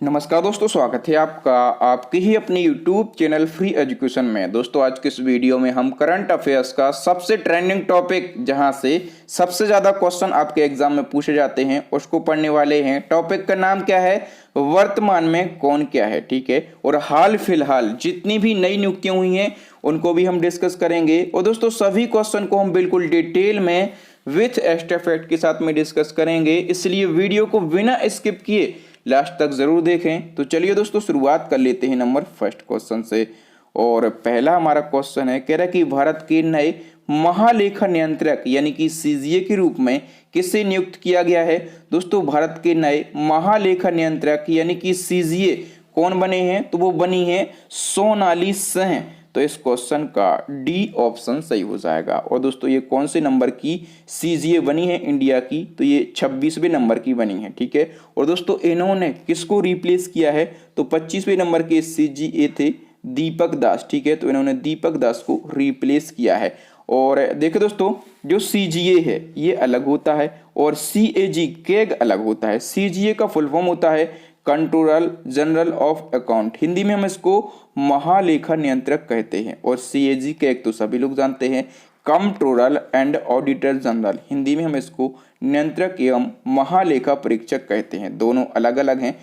नमस्कार दोस्तों, स्वागत है आपका आपके ही अपने YouTube चैनल फ्री एजुकेशन में। दोस्तों आज के इस वीडियो में हम करंट अफेयर्स का सबसे ट्रेंडिंग टॉपिक, जहां से सबसे ज़्यादा क्वेश्चन आपके एग्जाम में पूछे जाते हैं, उसको पढ़ने वाले हैं। टॉपिक का नाम क्या है? वर्तमान में कौन क्या है। ठीक है, और हाल फिलहाल जितनी भी नई नियुक्तियां हुई हैं उनको भी हम डिस्कस करेंगे। और दोस्तों सभी क्वेश्चन को हम बिल्कुल डिटेल में विथ एक्स्ट्रा फैक्ट के साथ में डिस्कस करेंगे, इसलिए वीडियो को बिना स्किप किए लास्ट तक जरूर देखें। तो चलिए दोस्तों शुरुआत कर लेते हैं नंबर फर्स्ट क्वेश्चन से। और पहला हमारा क्वेश्चन है, कह रहा है कि भारत के नए महालेखा नियंत्रक यानी कि सीजीए के रूप में किसे नियुक्त किया गया है। दोस्तों भारत के नए महालेखा नियंत्रक यानी कि सीजीए कौन बने हैं? तो वो बनी है सोनाली सेन। तो इस क्वेश्चन का डी ऑप्शन सही हो जाएगा। और दोस्तों ये कौन से नंबर की सीजीए बनी है इंडिया की? तो ये 26वें नंबर की बनी है। ठीक है, और दोस्तों इन्होंने किसको रिप्लेस किया है? तो 25वें नंबर के सीजीए थे दीपक दास। ठीक है, तो इन्होंने दीपक दास को रिप्लेस किया है। और देखिए दोस्तों, जो सीजीए है ये अलग होता है और सीएजी कैग अलग होता है। सीजीए का फुल फॉर्म होता है controller general of account, Hindi में हम इसको महालेखा नियंत्रक कहते हैं। और सीएजी कैग तो सभी लोग जानते हैं, controller and auditor general, Hindi में हम इसको नियंत्रक एवं महालेखा परीक्षक कहते हैं। दोनों अलग अलग हैं।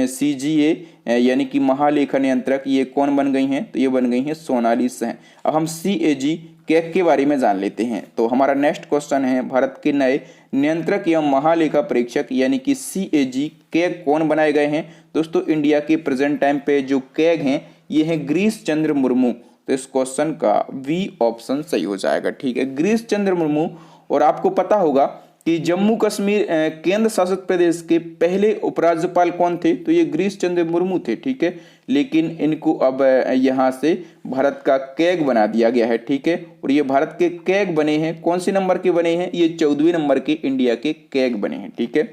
सीजीए यानी कि महालेखा नियंत्रक ये कौन बन गई हैं? तो ये बन गई हैं सोनाली सेन। अब हम सीएजी कैग के बारे में जान लेते हैं। तो हमारा नेक्स्ट क्वेश्चन है, भारत के नए नियंत्रक एवं महालेखा परीक्षक यानी कि सीएजी कैग कौन बनाए गए हैं? दोस्तों इंडिया के प्रेजेंट टाइम पे जो कैग हैं ये है गिरीश चंद्र मुर्मू। तो इस क्वेश्चन का बी ऑप्शन सही हो जाएगा। ठीक है, गिरीश चंद्र मुर्मू। और आपको पता होगा कि जम्मू कश्मीर केंद्र शासित प्रदेश के पहले उपराज्यपाल कौन थे? तो ये गिरीश चंद्र मुर्मू थे। ठीक है, लेकिन इनको अब यहाँ से भारत का कैग बना दिया गया है। ठीक है, और ये भारत के कैग बने हैं। कौन से नंबर के बने हैं? ये 14वें नंबर के इंडिया के कैग बने हैं। ठीक है,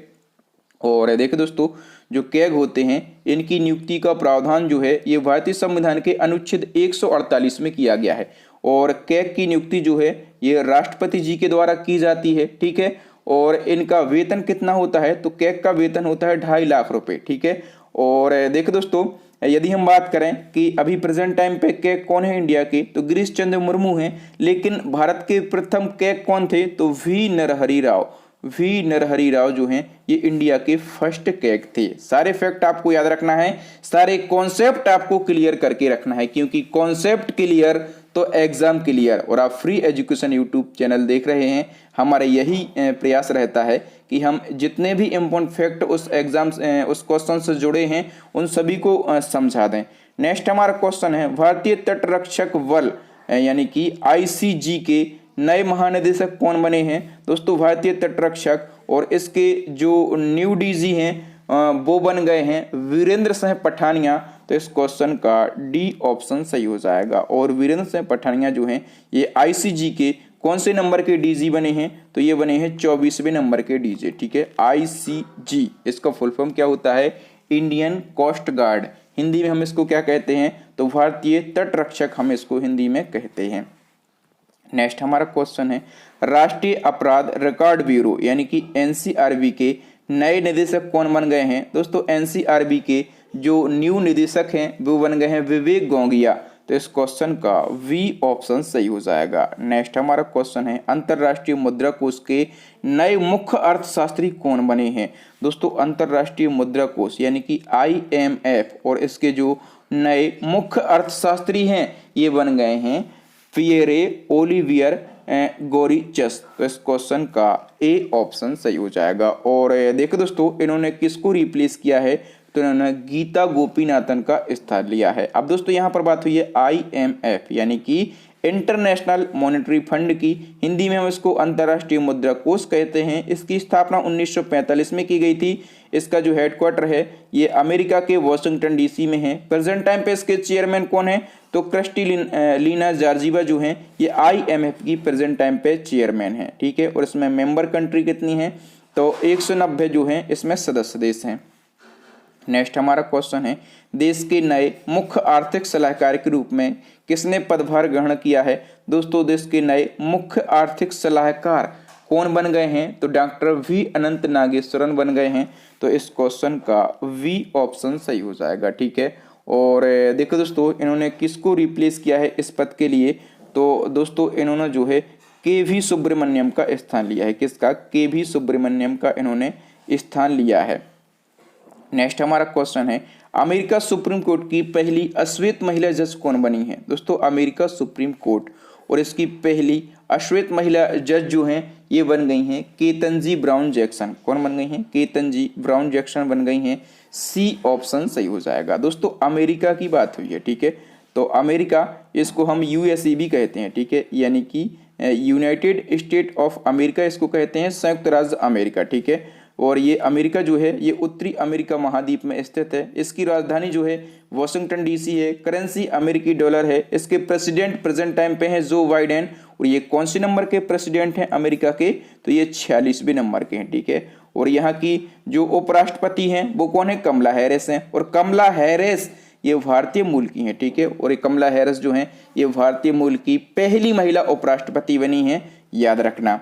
और देखिए दोस्तों जो कैग होते हैं इनकी नियुक्ति का प्रावधान जो है ये भारतीय संविधान के अनुच्छेद 148 में किया गया है। और कैग की नियुक्ति जो है ये राष्ट्रपति जी के द्वारा की जाती है। ठीक है, और इनका वेतन कितना होता है? तो कैग का वेतन होता है 2.5 लाख रुपए। ठीक है, और देखिए दोस्तों यदि हम बात करें कि अभी प्रेजेंट टाइम पे कैग कौन है इंडिया के, तो गिरीश चंद्र मुर्मू हैं। लेकिन भारत के प्रथम कैग कौन थे? तो वी नरहरि राव जो हैं ये इंडिया के फर्स्ट कैग थे। सारे फैक्ट आपको याद रखना है, सारे कॉन्सेप्ट आपको क्लियर करके रखना है, क्योंकि कॉन्सेप्ट क्लियर तो एग्जाम क्लियर। और आप फ्री एजुकेशन यूट्यूब चैनल देख रहे हैं, हमारा यही प्रयास रहता है कि हम जितने भी इम्पोर्टेंट फैक्ट उस एग्जाम उस क्वेश्चन से जुड़े हैं उन सभी को समझा दें। नेक्स्ट हमारा क्वेश्चन है, भारतीय तटरक्षक बल यानी कि आईसीजी के नए महानिदेशक कौन बने हैं? दोस्तों भारतीय तटरक्षक और इसके जो न्यू डीजी हैं वो बन गए हैं वीरेंद्र सिंह पठानिया। तो इस क्वेश्चन का डी ऑप्शन सही हो जाएगा। और वीरेंद्र सिंह पठानिया जो हैं ये आईसीजी के कौन से नंबर के डीजी बने हैं? तो ये बने हैं 24वें नंबर के डीजी। ठीक है, आईसीजी इसका फुल फॉर्म क्या होता है? इंडियन कोस्ट गार्ड, हिंदी में हम इसको क्या कहते हैं? तो भारतीय तटरक्षक हम इसको हिंदी में कहते हैं। नेक्स्ट हमारा क्वेश्चन है, राष्ट्रीय अपराध रिकॉर्ड ब्यूरो यानी कि एनसीआरबी के नए निदेशक कौन बन गए हैं? दोस्तों एनसीआरबी के जो न्यू निदेशक हैं वो बन गए हैं विवेक गोंगिया। तो इस क्वेश्चन का वी ऑप्शन सही हो जाएगा। नेक्स्ट हमारा क्वेश्चन है, अंतरराष्ट्रीय मुद्रा कोष के नए मुख्य अर्थशास्त्री कौन बने हैं? दोस्तों अंतरराष्ट्रीय मुद्रा कोष यानी कि आईएमएफ और इसके जो नए मुख्य अर्थशास्त्री हैं ये बन गए हैं पियरे ओलिवियर गोरिचस। तो इस क्वेश्चन का ए ऑप्शन सही हो जाएगा। और देखो दोस्तों इन्होंने किसको रिप्लेस किया है? तो इन्होंने गीता गोपीनाथन का स्थान लिया है। अब दोस्तों यहाँ पर बात हुई है आईएमएफ यानी कि इंटरनेशनल मॉनेटरी फंड की, हिंदी में हम इसको अंतर्राष्ट्रीय मुद्रा कोष कहते हैं। इसकी स्थापना 1945 में की गई थी। इसका जो हेडक्वार्टर है ये अमेरिका के वॉशिंगटन डीसी में है। प्रेजेंट टाइम पे इसके चेयरमैन कौन है? तो क्रिस्टलिना जॉर्जिवा जो हैं ये आईएमएफ की प्रेजेंट टाइम पे चेयरमैन है। ठीक है, और इसमें मेंबर कंट्री कितनी है? तो 190 जो हैं इसमें सदस्य देश हैं। नेक्स्ट हमारा क्वेश्चन है, देश के नए मुख्य आर्थिक सलाहकार के रूप में किसने पदभार ग्रहण किया है? दोस्तों देश के नए मुख्य आर्थिक सलाहकार कौन बन गए हैं? तो डॉक्टर वी अनंत नागेश्वरन बन गए हैं। तो इस क्वेश्चन का वी ऑप्शन सही हो जाएगा, ठीक है। और देखो दोस्तों, इन्होंने किसको रिप्लेस किया है इस पद के लिए? तो दोस्तों इन्होंने जो है के वी सुब्रमण्यम का स्थान लिया है। किसका? के वी सुब्रमण्यम का इन्होंने स्थान लिया है। नेक्स्ट हमारा क्वेश्चन है, अमेरिका सुप्रीम कोर्ट की पहली अश्वेत महिला जज कौन बनी है? दोस्तों अमेरिका सुप्रीम कोर्ट और इसकी पहली अश्वेत महिला जज जो हैं ये बन गई हैं केतनजी ब्राउन जैक्सन। कौन बन गई हैं? केतनजी ब्राउन जैक्सन बन गई हैं। सी ऑप्शन सही हो जाएगा। दोस्तों अमेरिका की बात हुई है, ठीक है। तो अमेरिका, इसको हम यूएसए भी कहते हैं, ठीक है, यानी कि यूनाइटेड स्टेट ऑफ अमेरिका इसको कहते हैं, संयुक्त राज्य अमेरिका, ठीक है। और ये अमेरिका जो है ये उत्तरी अमेरिका महाद्वीप में स्थित है। इसकी राजधानी जो है वॉशिंगटन डीसी है। करेंसी अमेरिकी डॉलर है। इसके प्रेसिडेंट प्रेजेंट टाइम पे हैं जो बाइडेन। और ये कौन से नंबर के प्रेसिडेंट हैं अमेरिका के? तो ये 46वें नंबर के हैं, ठीक है। और यहाँ की जो उपराष्ट्रपति हैं वो कौन है? कमला हैरिस हैं। और कमला हैरिस ये भारतीय मूल की हैं, ठीक है। और ये कमला हैरिस जो हैं ये भारतीय मूल की पहली महिला उपराष्ट्रपति बनी हैं, याद रखना।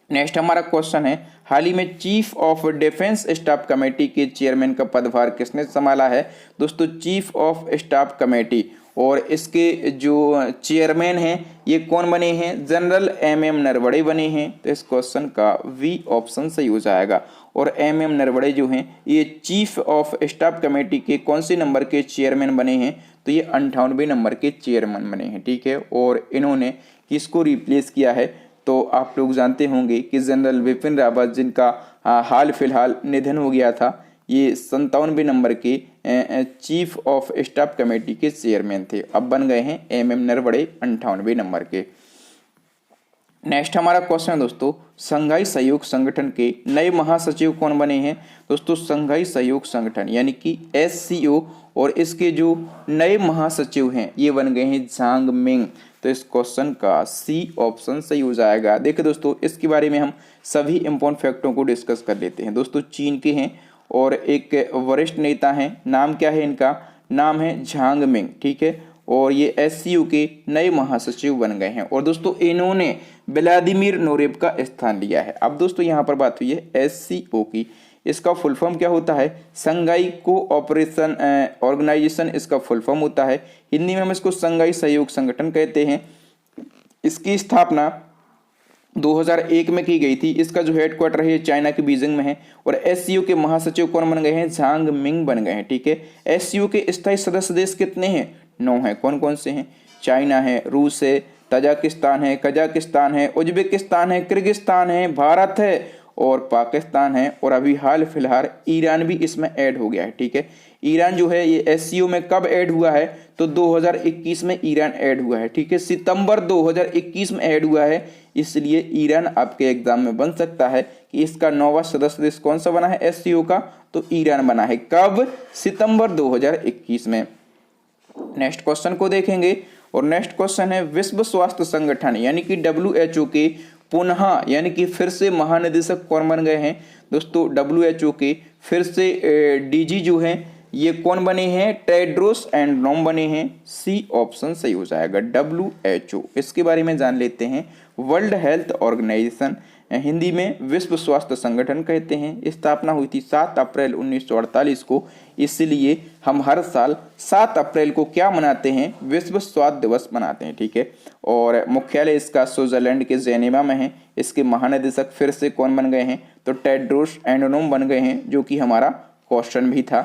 नेक्स्ट हमारा क्वेश्चन है, हाल ही में chief of defence staff committee के चेयरमैन का पदभार किसने संभाला है? दोस्तों चीफ ऑफ स्टाफ कमेटी और इसके जो चेयरमैन हैं ये कौन बने हैं? जनरल एम नरवणे बने हैं। तो इस क्वेश्चन का वी ऑप्शन सही हो जाएगा। और एम नरवणे जो हैं ये चीफ ऑफ स्टाफ कमेटी के कौन से नंबर के चेयरमैन बने हैं? तो ये 98वें नंबर के चेयरमैन बने हैं, ठीक है। और इन्होंने किसको रिप्लेस किया है? तो आप लोग जानते होंगे कि जनरल बिपिन रावत, जिनका हाल फिलहाल निधन हो गया था, ये 57वें नंबर के चीफ ऑफ स्टाफ कमेटी के चेयरमैन थे। अब बन गए हैं एम नरवणे 98वें नंबर के। नेक्स्ट हमारा क्वेश्चन है दोस्तों, संघाई सहयोग संगठन के नए महासचिव कौन बने हैं? दोस्तों संघाई सहयोग संगठन यानी कि SCO और इसके जो नए महासचिव हैं ये बन गए हैं झांग मिंग। तो इस क्वेश्चन का सी ऑप्शन सही हो जाएगा। देखिए दोस्तों, इसके बारे में हम सभी इंपॉर्टेंट फैक्टों को डिस्कस कर लेते हैं। दोस्तों चीन के हैं और एक वरिष्ठ नेता हैं। नाम क्या है इनका? नाम है झांग मिंग, ठीक है। और ये SCO के नए महासचिव बन गए हैं। और दोस्तों इन्होंने व्लादिमीर नोरेब का स्थान लिया है। अब दोस्तों यहाँ पर बात हुई है SCO की, इसका फुल फॉर्म क्या होता है? संघाई कोऑपरेशन ऑर्गेनाइजेशन इसका फुल फॉर्म होता है। हिंदी में हम इसको संघाई सहयोग संगठन कहते हैं। इसकी स्थापना 2001 में की गई थी। इसका जो हेडक्वार्टर है चाइना के बीजिंग में है। और SCO के महासचिव कौन बन गए हैं? झांग मिंग बन गए हैं, ठीक है। SCO के स्थायी सदस्य देश कितने हैं? 9 हैं। कौन कौन से हैं? चाइना है, रूस है, तजाकिस्तान है, कजाकिस्तान है, उज्बेकिस्तान है, किर्गिस्तान है, भारत है और पाकिस्तान है। और अभी हाल फिलहाल ईरान भी इसमें ऐड हो गया है, ठीक है। ईरान जो है ये SCO में कब ऐड हुआ है? तो 2021 में ईरान ऐड हुआ है, ठीक है। सितंबर 2021 में ऐड हुआ है। इसलिए ईरान आपके एग्जाम में बन सकता है कि इसका 9वां सदस्य देश कौन सा बना है SCO का? तो ईरान बना है। कब? सितंबर 2021 में। नेक्स्ट क्वेश्चन को देखेंगे और नेक्स्ट क्वेश्चन है, विश्व स्वास्थ्य संगठन यानी कि WHO के पुनः यानी कि फिर से महानिदेशक कौन बन गए हैं? दोस्तों WHO के फिर से DG जो हैं ये कौन बने हैं? टेड्रोस एडनोम बने हैं। सी ऑप्शन सही हो जाएगा। WHO इसके बारे में जान लेते हैं। वर्ल्ड हेल्थ ऑर्गेनाइजेशन हिंदी में विश्व स्वास्थ्य संगठन कहते हैं। स्थापना हुई थी 7 अप्रैल 1948 को। इसलिए हम हर साल 7 अप्रैल को क्या मनाते हैं? विश्व स्वास्थ्य दिवस मनाते हैं, ठीक है। और मुख्यालय इसका स्विट्जरलैंड के जेनेवा में है। इसके महानिदेशक फिर से कौन बन गए हैं? तो टेड्रोस एडनोम बन गए हैं, जो कि हमारा क्वेश्चन भी था।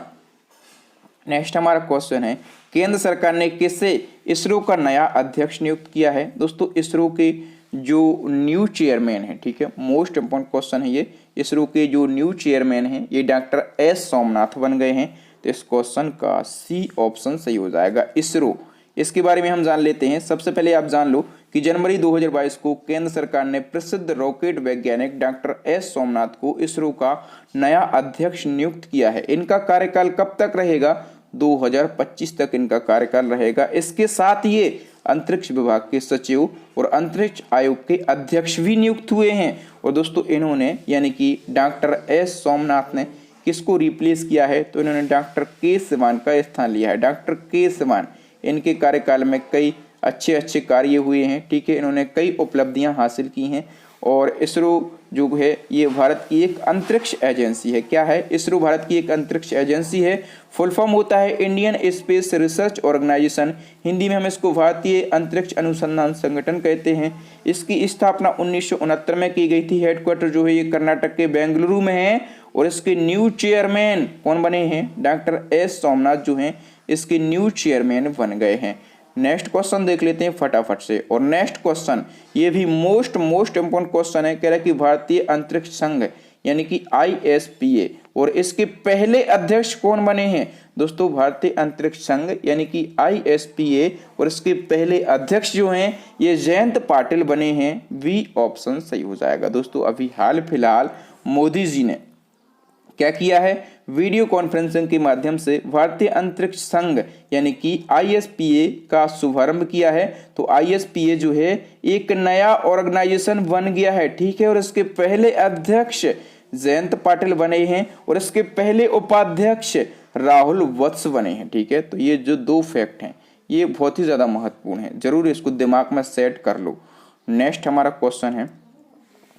नेक्स्ट हमारा क्वेश्चन है, केंद्र सरकार ने किसे इसरो का नया अध्यक्ष नियुक्त किया है? दोस्तों इसरो के जो न्यू चेयरमैन है, ठीक है, मोस्ट इंपॉर्टेंट क्वेश्चन है ये। इसरो के जो न्यू चेयरमैन हैं ये डॉक्टर S सोमनाथ बन गए हैं। तो इस क्वेश्चन का सी ऑप्शन सही हो जाएगा। इसरो, इसके बारे में हम जान लेते हैं। सबसे पहले आप जान लो कि जनवरी 2022 को केंद्र सरकार ने प्रसिद्ध रॉकेट वैज्ञानिक डॉक्टर S सोमनाथ को इसरो का नया अध्यक्ष नियुक्त किया है। इनका कार्यकाल कब तक रहेगा? 2025 तक इनका कार्यकाल रहेगा। इसके साथ ये अंतरिक्ष विभाग के सचिव और अंतरिक्ष आयोग के अध्यक्ष भी नियुक्त हुए हैं। और दोस्तों इन्होंने यानी कि डॉक्टर S सोमनाथ ने किसको रिप्लेस किया है? तो इन्होंने डॉक्टर K सिवान का स्थान लिया है। डॉक्टर K सिवान, इनके कार्यकाल में कई अच्छे कार्य हुए हैं, ठीक है। इन्होंने कई उपलब्धियां हासिल की हैं और इसरो जो है ये भारत की एक अंतरिक्ष एजेंसी है। क्या है? इसरो भारत की एक अंतरिक्ष एजेंसी है। फुल फॉर्म होता है Indian space research organisation, Hindi में हम इसको भारतीय अंतरिक्ष अनुसंधान संगठन कहते हैं। इसकी स्थापना 1969 में की गई थी। हेडक्वार्टर जो है ये कर्नाटक के बेंगलुरु में है और इसके न्यू चेयरमैन कौन बने हैं? डॉक्टर एस सोमनाथ जो हैं इसके न्यू चेयरमैन बन गए हैं। नेक्स्ट क्वेश्चन देख लेते हैं फटाफट से। और नेक्स्ट क्वेश्चन ये भी मोस्ट इम्पोर्टेंट क्वेश्चन है। कह रहा है कि भारतीय अंतरिक्ष संघ यानी कि ISPA और इसके पहले अध्यक्ष कौन बने हैं? दोस्तों भारतीय अंतरिक्ष संघ यानी कि ISPA और इसके पहले अध्यक्ष जो हैं ये जयंत पाटिल बने हैं। बी ऑप्शन सही हो जाएगा। दोस्तों अभी हाल फिलहाल मोदी जी ने क्या किया है? वीडियो कॉन्फ्रेंसिंग के माध्यम से भारतीय अंतरिक्ष संघ यानी कि ISPA का शुभारंभ किया है। तो ISPA जो है एक नया ऑर्गेनाइजेशन बन गया है, ठीक है। और इसके पहले अध्यक्ष जयंत पाटिल बने हैं और इसके पहले उपाध्यक्ष राहुल वत्स बने हैं, ठीक है। तो ये जो दो फैक्ट हैं ये बहुत ही ज्यादा महत्वपूर्ण है, जरूर इसको दिमाग में सेट कर लो। नेक्स्ट हमारा क्वेश्चन है,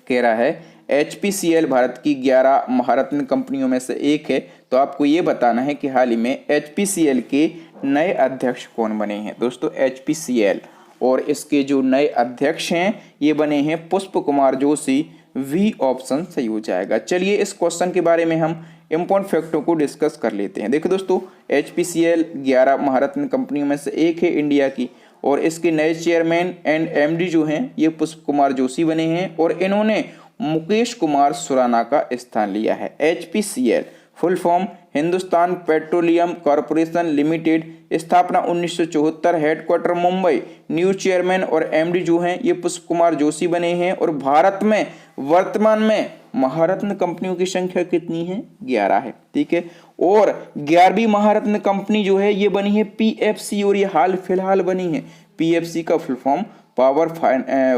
कह रहा है HPCL भारत की 11 महारत्न कंपनियों में से एक है। तो आपको ये बताना है कि हाल ही में HPCL के नए अध्यक्ष कौन बने हैं। दोस्तों HPCL और इसके जो नए अध्यक्ष हैं ये बने हैं पुष्प कुमार जोशी। वी ऑप्शन सही हो जाएगा। चलिए इस क्वेश्चन के बारे में हम इम्पोर्टेंट फैक्टों को डिस्कस कर लेते हैं। देखो दोस्तों HPCL 11 महारत्न कंपनियों में से एक है इंडिया की और इसके नए चेयरमैन एंड MD जो हैं ये पुष्प कुमार जोशी बने हैं और इन्होंने मुकेश कुमार सुराना का स्थान लिया है। HPCL full form Hindustan petroleum corporation limited, स्थापना 1974, हेडक्वार्टर मुंबई। न्यू चेयरमैन और MD जो हैं ये पुष्प कुमार जोशी बने हैं और भारत में वर्तमान में महारत्न कंपनियों की संख्या कितनी है? 11 है, ठीक है। और 11वीं महारत्न कंपनी जो है ये बनी है PFC और ये हाल फिलहाल बनी है। PFC का full form power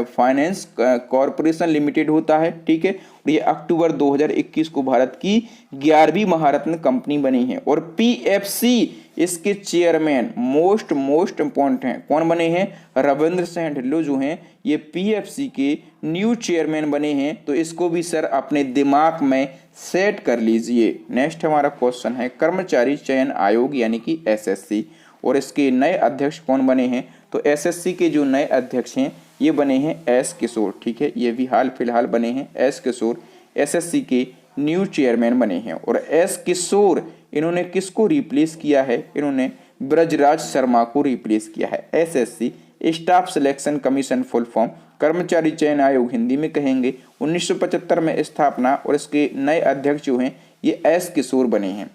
finance corporation limited होता है, ठीक है। और ये अक्टूबर 2021 को भारत की 11वीं महारत्न कंपनी बनी है और PFC इसके चेयरमैन मोस्ट इंपॉर्टेंट हैं, कौन बने हैं? रविंद्र सिंह ढिल्लों जो हैं ये PFC के न्यू चेयरमैन बने हैं। तो इसको भी सर अपने दिमाग में सेट कर लीजिए। नेक्स्ट हमारा क्वेश्चन है कर्मचारी चयन आयोग यानी कि SSC और इसके नए अध्यक्ष कौन बने हैं? तो SSC के जो नए अध्यक्ष हैं ये बने हैं S किशोर, ठीक है। ये भी हाल फिलहाल बने हैं। S किशोर SSC के न्यू चेयरमैन बने हैं और S किशोर इन्होंने किसको रिप्लेस किया है? इन्होंने ब्रजराज शर्मा को रिप्लेस किया है। SSC staff selection commission full form कर्मचारी चयन आयोग हिंदी में कहेंगे। 1975 में स्थापना और इसके नए अध्यक्ष जो हैं ये S किशोर बने हैं।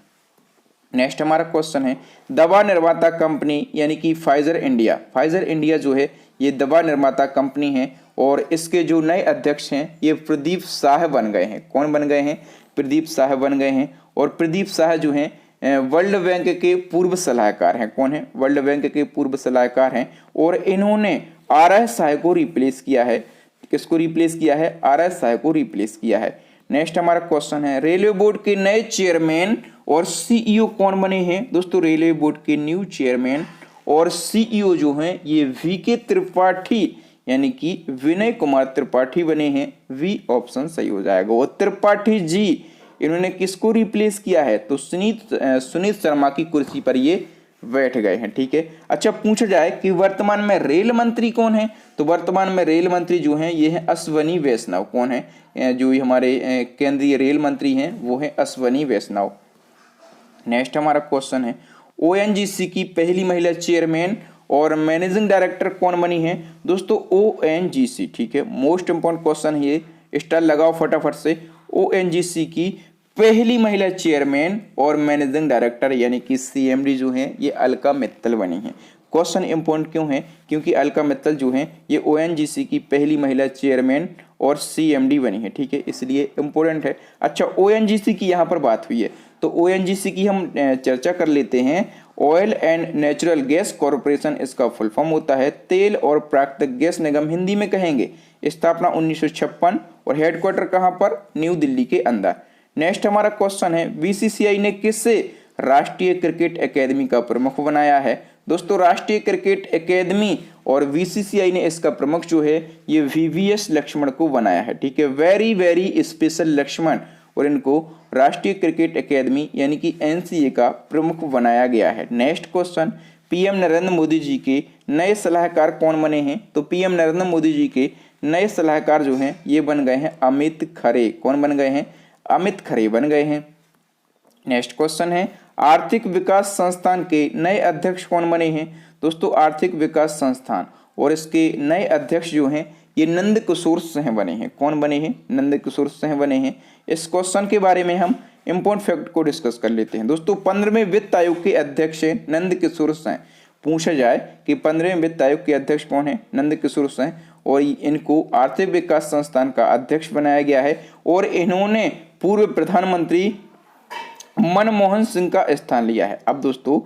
नेक्स्ट हमारा क्वेश्चन है दवा निर्माता कंपनी यानी कि फाइजर इंडिया जो है ये दवा निर्माता कंपनी है और इसके जो नए अध्यक्ष हैं ये प्रदीप शाह बन गए हैं। कौन बन गए हैं? प्रदीप शाह बन गए हैं और प्रदीप शाह जो हैं वर्ल्ड बैंक के पूर्व सलाहकार हैं। कौन है? वर्ल्ड बैंक के पूर्व सलाहकार हैं और इन्होंने RS शाह को रिप्लेस किया है। किसको रिप्लेस किया है? RS शाह को रिप्लेस किया है। नेक्स्ट हमारा क्वेश्चन है रेलवे बोर्ड के नए चेयरमैन और CEO कौन बने हैं? दोस्तों रेलवे बोर्ड के न्यू चेयरमैन और CEO जो हैं ये VK त्रिपाठी यानी कि विनय कुमार त्रिपाठी बने हैं। वी ऑप्शन सही हो जाएगा। और त्रिपाठी जी इन्होंने किसको रिप्लेस किया है? तो सुनीत शर्मा की कुर्सी पर ये बैठ गए हैं, ठीक है। अच्छा पूछा जाए कि वर्तमान में रेल मंत्री कौन है? तो वर्तमान में रेल मंत्री जो हैं ये हैं अश्वनी वैष्णव। कौन है? जो हमारे केंद्रीय रेल मंत्री हैं वो है अश्वनी वैष्णव। नेक्स्ट हमारा क्वेश्चन है ONGC की पहली महिला चेयरमैन और मैनेजिंग डायरेक्टर कौन बनी है? दोस्तों ONGC, ठीक है। मोस्ट इंपॉर्टेंट क्वेश्चन है ये, स्टार लगाओ फटाफट से। ONGC की पहली महिला चेयरमैन और मैनेजिंग डायरेक्टर यानी कि CMD जो हैं ये अलका मित्तल बनी हैं। क्वेश्चन इंपॉर्टेंट क्यों है? क्योंकि अलका मित्तल जो हैं ये ONGC की पहली महिला चेयरमैन और CMD बनी है, ठीक है, इसलिए इंपॉर्टेंट है। अच्छा ONGC की यहाँ पर बात हुई है तो ONGC की हम चर्चा कर लेते हैं। Oil and natural gas corporation इसका फुल फॉर्म होता है तेल और प्राकृतिक गैस निगम हिंदी में कहेंगे। स्थापना 1956 और हेडक्वार्टर कहाँ पर? न्यू दिल्ली के अंदर। नेक्स्ट हमारा क्वेश्चन है BCCI ने किसे राष्ट्रीय क्रिकेट एकेडमी का प्रमुख बनाया है? दोस्तों राष्ट्रीय क्रिकेट एकेडमी और बीसीसीआई ने इसका प्रमुख जो है ये वीवीएस लक्ष्मण को बनाया है। ठीक है, वेरी वेरी स्पेशल लक्ष्मण, और इनको राष्ट्रीय क्रिकेट एकेडमी यानी कि एनसीए का प्रमुख बनाया गया है। Next question, PM Narendra Modi ji के नए सलाहकार कौन बने हैं? तो पीएम नरेंद्र मोदी जी के नए सलाहकार जो हैं ये बन गए हैं अमित खरे। कौन बन गए हैं? अमित खरे बन गए हैं। नेक्स्ट क्वेश्चन है, आर्थिक विकास संस्थान के नए अध्यक्ष कौन बने हैं? दोस्तों आर्थिक विकास संस्थान और इसके नए अध्यक्ष जो हैं ये नंद किशोर सिंह बने हैं। कौन बने हैं? नंद किशोर सिंह बने हैं। इस क्वेश्चन के बारे में हम इंपॉर्टेंट फैक्ट को डिस्कस कर लेते हैं। दोस्तों 15वें वित्त आयोग के अध्यक्ष हैं नंद किशोर सिंह। पूछा जाए कि 15वें वित्त आयोग के अध्यक्ष कौन है? नंद किशोर सिंह, और इनको आर्थिक विकास संस्थान का अध्यक्ष बनाया गया है, और इन्होंने पूर्व प्रधानमंत्री मनमोहन सिंह का स्थान लिया है। अब दोस्तों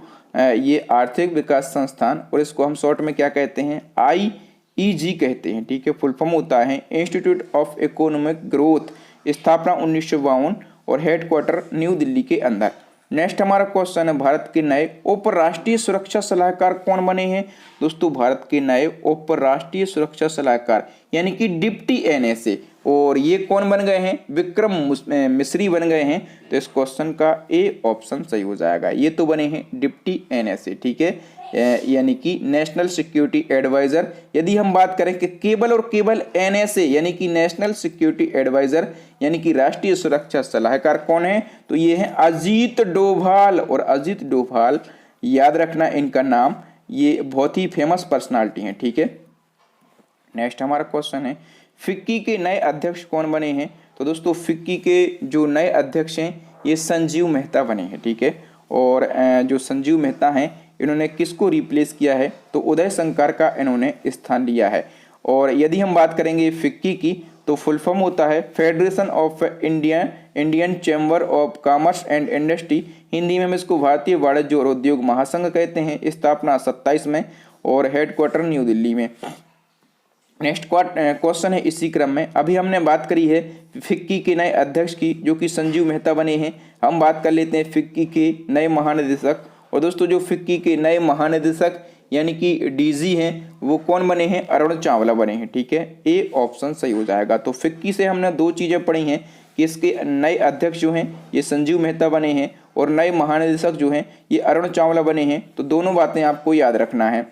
ये आर्थिक विकास संस्थान, और इसको हम शॉर्ट में क्या कहते हैं? IEG कहते हैं। ठीक है, फुल फॉर्म होता है इंस्टीट्यूट ऑफ इकोनॉमिक ग्रोथ, स्थापना 1952 और हेडक्वार्टर न्यू दिल्ली के अंदर। नेक्स्ट हमारा क्वेश्चन है, भारत के नए उप राष्ट्रीय सुरक्षा सलाहकार कौन बने हैं? दोस्तों भारत के नए उप राष्ट्रीय सुरक्षा सलाहकार यानी कि डिप्टी NSA, और ये कौन बन गए हैं? विक्रम मिश्री बन गए हैं। तो इस क्वेश्चन का ए ऑप्शन सही हो जाएगा। ये तो बने हैं डिप्टी NSA। ठीक है, यानी कि नेशनल सिक्योरिटी एडवाइजर। यदि हम बात करें कि केवल और केवल NSA यानी कि नेशनल सिक्योरिटी एडवाइजर यानी कि राष्ट्रीय सुरक्षा सलाहकार कौन है? तो ये है अजीत डोभाल, और अजीत डोभाल याद रखना इनका नाम, ये बहुत ही फेमस पर्सनालिटी है। ठीक है, नेक्स्ट हमारा क्वेश्चन है, फिक्की के नए अध्यक्ष कौन बने हैं? तो दोस्तों फिक्की के जो नए अध्यक्ष हैं ये संजीव मेहता बने हैं। ठीक है, और जो संजीव मेहता हैं इन्होंने किसको रिप्लेस किया है? तो उदय शंकर का इन्होंने स्थान लिया है। और यदि हम बात करेंगे फिक्की की तो फुल फॉर्म होता है federation of Indian chamber of commerce and industry, Hindi में हम इसको भारतीय वाणिज्य और उद्योग महासंघ कहते हैं। स्थापना 27 में और हेडक्वार्टर न्यू दिल्ली में। नेक्स्ट क्वेश्चन है इसी क्रम में, अभी हमने बात करी है फिक्की के नए अध्यक्ष की जो कि संजीव मेहता बने हैं। हम बात कर लेते हैं फिक्की के नए महानिदेशक, और दोस्तों जो फिक्की के नए महानिदेशक यानी कि DG हैं वो कौन बने हैं? अरुण चावला बने हैं। ठीक है, ए ऑप्शन सही हो जाएगा। तो फिक्की से हमने दो चीज़ें पढ़ी हैं कि इसके नए अध्यक्ष जो हैं ये संजीव मेहता बने हैं और नए महानिदेशक जो हैं ये अरुण चावला बने हैं। तो दोनों बातें आपको याद रखना है।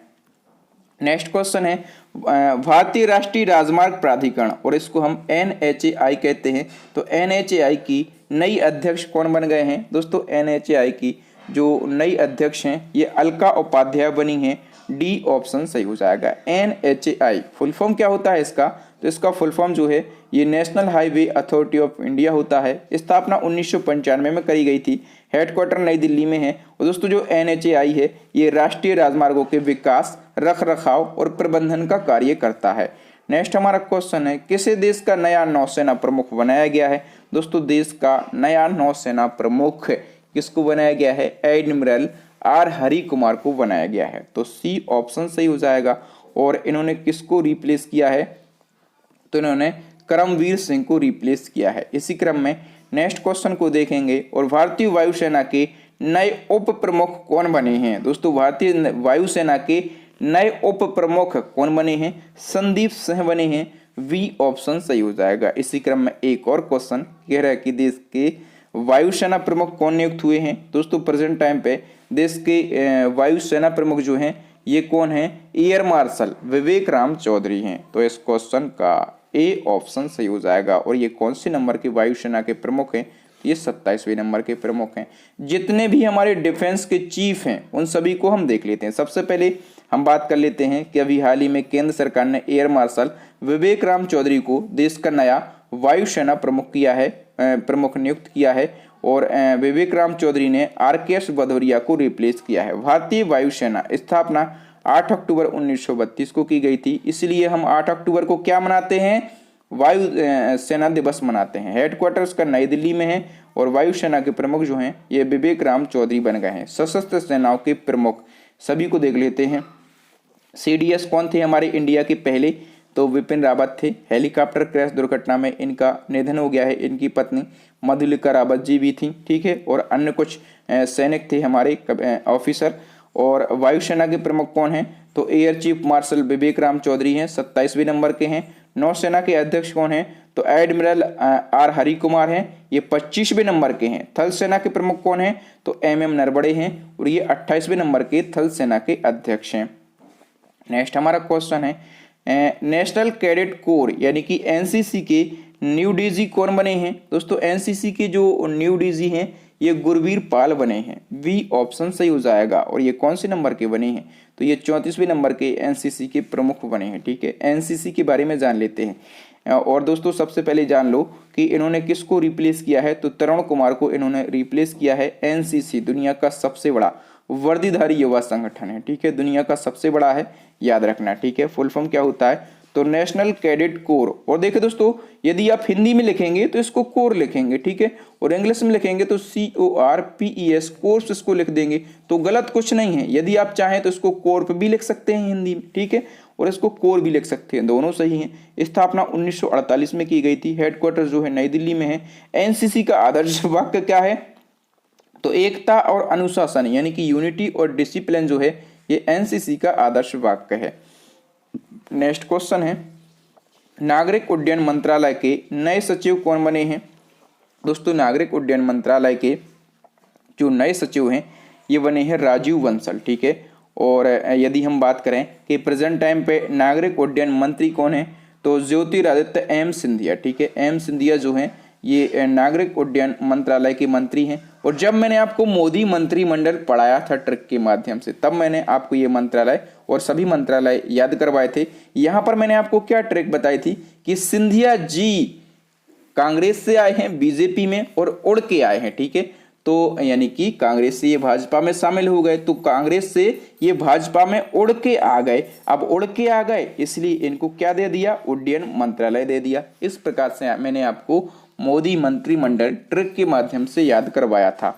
नेक्स्ट क्वेश्चन है, भारतीय राष्ट्रीय राजमार्ग प्राधिकरण, और इसको हम NHAI कहते हैं। तो NHAI की नई अध्यक्ष कौन बन गए हैं? दोस्तों NHAI की जो नई अध्यक्ष हैं ये अलका उपाध्याय बनी हैं। डी ऑप्शन सही हो जाएगा। NHAI फुल फॉर्म क्या होता है इसका? तो इसका फुल फॉर्म जो है ये national highway authority of India होता है। स्थापना 1995 में करी गई थी। हेडक्वार्टर नई दिल्ली में है। और दोस्तों जो NHAI है ये राष्ट्रीय राजमार्गों के विकास, रख रखाव और प्रबंधन का कार्य करता है। नेक्स्ट हमारा क्वेश्चन है, किसे देश का नया नौसेना प्रमुख बनाया गया है? दोस्तों देश का नया नौसेना प्रमुख किसको बनाया गया है? एडमिरल R हरि कुमार को बनाया गया है। तो सी ऑप्शन सही हो जाएगा। और इन्होंने किसको रिप्लेस किया है? तो इन्होंने करमवीर सिंह को रिप्लेस किया है। इसी क्रम में नेक्स्ट क्वेश्चन को देखेंगे, और भारतीय वायुसेना के नए उप प्रमुख कौन बने हैं? दोस्तों भारतीय वायुसेना के नए उप प्रमुख कौन बने हैं? संदीप सिंह बने हैं। वी ऑप्शन सही हो जाएगा। इसी क्रम में एक और क्वेश्चन कह रहा है कि देश के वायुसेना प्रमुख कौन नियुक्त हुए हैं? दोस्तों प्रेजेंट टाइम पे देश के वायुसेना प्रमुख जो हैं ये कौन है? एयर मार्शल विवेक राम चौधरी हैं। तो इस क्वेश्चन का ए ऑप्शन सही हो जाएगा। और ये कौन से नंबर के वायुसेना के प्रमुख हैं? ये 27वें नंबर के प्रमुख हैं। जितने भी हमारे डिफेंस के चीफ हैं उन सभी को हम देख लेते हैं। सबसे पहले हम बात कर लेते हैं कि अभी हाल ही में केंद्र सरकार ने एयर मार्शल विवेक राम चौधरी को देश का नया वायुसेना प्रमुख किया है, प्रमुख नियुक्त किया है। और विवेक राम चौधरी ने RKS भदौरिया को रिप्लेस किया है। भारतीय वायुसेना स्थापना 8 अक्टूबर 1932 को की गई थी। इसलिए हम 8 अक्टूबर को क्या मनाते हैं? वायु सेना दिवस मनाते हैं। हेडक्वार्टर्स का नई दिल्ली में है। और वायुसेना के प्रमुख जो हैं ये विवेक राम चौधरी बन गए हैं। सशस्त्र सेनाओं के प्रमुख सभी को देख लेते हैं। CDS कौन थे हमारे इंडिया के पहले? तो विपिन रावत थे। हेलीकॉप्टर क्रैश दुर्घटना में इनका निधन हो गया है। इनकी पत्नी मधुलिका रावत जी भी थी। ठीक है, और अन्य कुछ सैनिक थे हमारे ऑफिसर। और वायुसेना के प्रमुख कौन हैं? तो एयर चीफ मार्शल विवेक राम चौधरी हैं, 27वें नंबर के हैं। नौसेना के अध्यक्ष कौन हैं? तो एडमिरल आर हरि कुमार हैं, ये 25वें नंबर के हैं। थल सेना के प्रमुख कौन हैं? तो एम नरवणे हैं और ये 28वें नंबर के थल सेना के अध्यक्ष हैं। नेक्स्ट हमारा क्वेश्चन है नेशनल कैडेट कोर यानी कि एनसीसी के न्यू डीजी कौन बने हैं? दोस्तों एनसीसी के जो न्यू डीजी हैं ये गुरवीर पाल बने हैं, बी ऑप्शन सही हो जाएगा। और ये कौन से नंबर के बने हैं? तो ये 34वें नंबर के एनसीसी के प्रमुख बने हैं। ठीक है, एनसीसी के बारे में जान लेते हैं। और दोस्तों सबसे पहले जान लो कि इन्होंने किसको रिप्लेस किया है? तो तरुण कुमार को इन्होंने रिप्लेस किया है। एनसीसी दुनिया का सबसे बड़ा वर्दीधारी युवा संगठन है। ठीक है, दुनिया का सबसे बड़ा है, याद रखना। ठीक है, फुल फॉर्म क्या होता है? तो नेशनल कैडेट कोर। और देखिए दोस्तों यदि आप हिंदी में लिखेंगे तो इसको कोर लिखेंगे, ठीक है, और इंग्लिश में लिखेंगे तो CORPES कोर्स इसको लिख देंगे, तो गलत कुछ नहीं है। यदि आप चाहें तो इसको कोर्प भी लिख सकते हैं हिंदी में, ठीक है, और इसको कोर भी लिख सकते हैं, दोनों सही हैं। स्थापना 1948 में की गई थी। हेडक्वार्टर जो है नई दिल्ली में है। एनसीसी का आदर्श वाक्य क्या है? तो एकता और अनुशासन यानी कि यूनिटी और डिसिप्लिन जो है ये एनसीसी का आदर्श वाक्य है। नेक्स्ट क्वेश्चन है नागरिक उड्डयन मंत्रालय के नए सचिव कौन बने हैं? दोस्तों नागरिक उड्डयन मंत्रालय के जो नए सचिव हैं ये बने हैं राजीव बंसल। ठीक है, और यदि हम बात करें कि प्रेजेंट टाइम पे नागरिक उड्डयन मंत्री कौन है? तो ज्योतिरादित्य एम सिंधिया। ठीक है, एम सिंधिया जो हैं ये नागरिक उड्डयन मंत्रालय के मंत्री हैं। और जब मैंने आपको मोदी मंत्रिमंडल पढ़ाया था ट्रिक के माध्यम से, तब मैंने आपको ये मंत्रालय और सभी मंत्रालय याद करवाए थे। यहाँ पर मैंने आपको क्या ट्रिक बताई थी कि सिंधिया जी कांग्रेस से आए हैं बीजेपी में और उड़ के आए हैं। ठीक है, तो यानी कि कांग्रेस से ये भाजपा में शामिल हो गए, तो कांग्रेस से ये भाजपा में उड़ के आ गए। अब उड़ के आ गए इसलिए इनको क्या दे दिया? उड्डयन मंत्रालय दे दिया। इस प्रकार से मैंने आपको मोदी मंत्रिमंडल ट्रिक के माध्यम से याद करवाया था।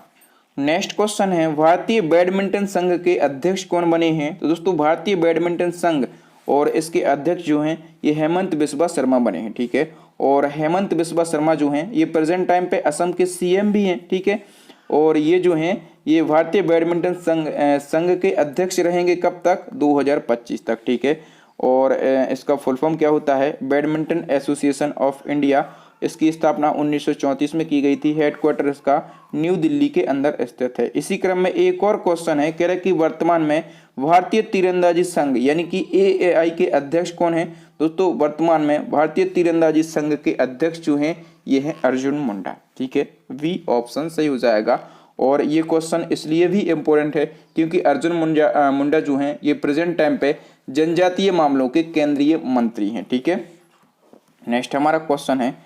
नेक्स्ट क्वेश्चन है भारतीय बैडमिंटन संघ के अध्यक्ष कौन बने हैं? तो दोस्तों भारतीय बैडमिंटन संघ और इसके अध्यक्ष जो हैं ये हेमंत बिस्वा शर्मा बने हैं। ठीक है, और हेमंत बिस्वा शर्मा जो हैं ये प्रेजेंट टाइम पे असम के सीएम भी हैं। ठीक है, और ये जो हैं ये भारतीय बैडमिंटन संघ के अध्यक्ष रहेंगे कब तक? 2025 तक। ठीक है, और इसका फुल फॉर्म क्या होता है? Badminton association of India. इसकी स्थापना 1934 में की गई थी। हेडक्वार्टर इसका न्यू दिल्ली के अंदर स्थित है। इसी क्रम में एक और क्वेश्चन है, कह रहे कि वर्तमान में भारतीय तीरंदाजी संघ यानी कि AAI के अध्यक्ष कौन है? दोस्तों वर्तमान में भारतीय तीरंदाजी संघ के अध्यक्ष जो हैं ये है अर्जुन मुंडा। ठीक है, वी ऑप्शन सही हो जाएगा। और ये क्वेश्चन इसलिए भी इम्पोर्टेंट है क्योंकि अर्जुन मुंडा जो हैं ये प्रेजेंट टाइम पे जनजातीय मामलों के केंद्रीय मंत्री हैं। ठीक है, नेक्स्ट हमारा क्वेश्चन है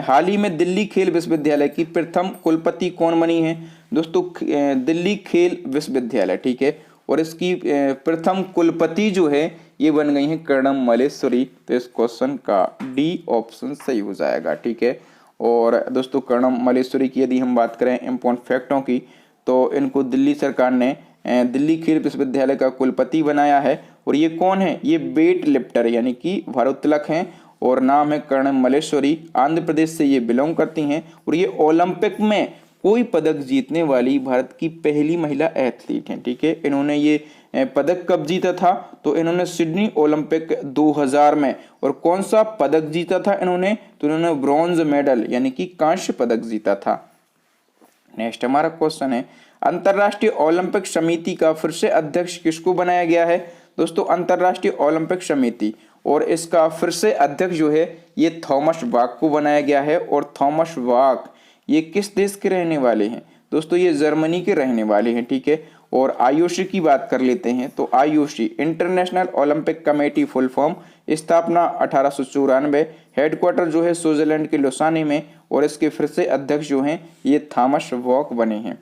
हाल ही में दिल्ली खेल विश्वविद्यालय की प्रथम कुलपति कौन बनी है? दोस्तों दिल्ली खेल विश्वविद्यालय। ठीक है, और इसकी प्रथम कुलपति जो है ये बन गई है कर्णम मल्लेश्वरी। तो इस क्वेश्चन का डी ऑप्शन सही हो जाएगा। ठीक है, और दोस्तों कर्णम मल्लेश्वरी की यदि हम बात करें इम्पोर्टेंट फैक्टों की, तो इनको दिल्ली सरकार ने दिल्ली खेल विश्वविद्यालय का कुलपति बनाया है। और ये कौन है? ये वेट लिफ्टर यानी कि भारोत्तोलक हैं और नाम है कर्णम मल्लेश्वरी। आंध्र प्रदेश से ये बिलोंग करती हैं और ये ओलंपिक में कोई पदक जीतने वाली भारत की पहली महिला एथलीट हैं। ठीक है, इन्होंने ये पदक कब जीता था? तो इन्होंने सिडनी ओलंपिक 2000 में। और कौन सा पदक जीता था इन्होंने? तो इन्होंने ब्रॉन्ज मेडल यानी कि कांस्य पदक जीता था। नेक्स्ट हमारा क्वेश्चन है अंतर्राष्ट्रीय ओलंपिक समिति का फिर से अध्यक्ष किसको बनाया गया है? दोस्तों अंतर्राष्ट्रीय ओलंपिक समिति और इसका फिर से अध्यक्ष जो है ये थॉमस बाक को बनाया गया है। और थॉमस बाक ये किस देश के रहने वाले हैं? दोस्तों ये जर्मनी के रहने वाले हैं। ठीक है, और आईओसी की बात कर लेते हैं तो IOC international Olympic committee full form, स्थापना 1894, हेडक्वार्टर जो है स्विट्जरलैंड के लोसाने में। और इसके फिर से अध्यक्ष जो हैं ये थॉमस बाक बने हैं।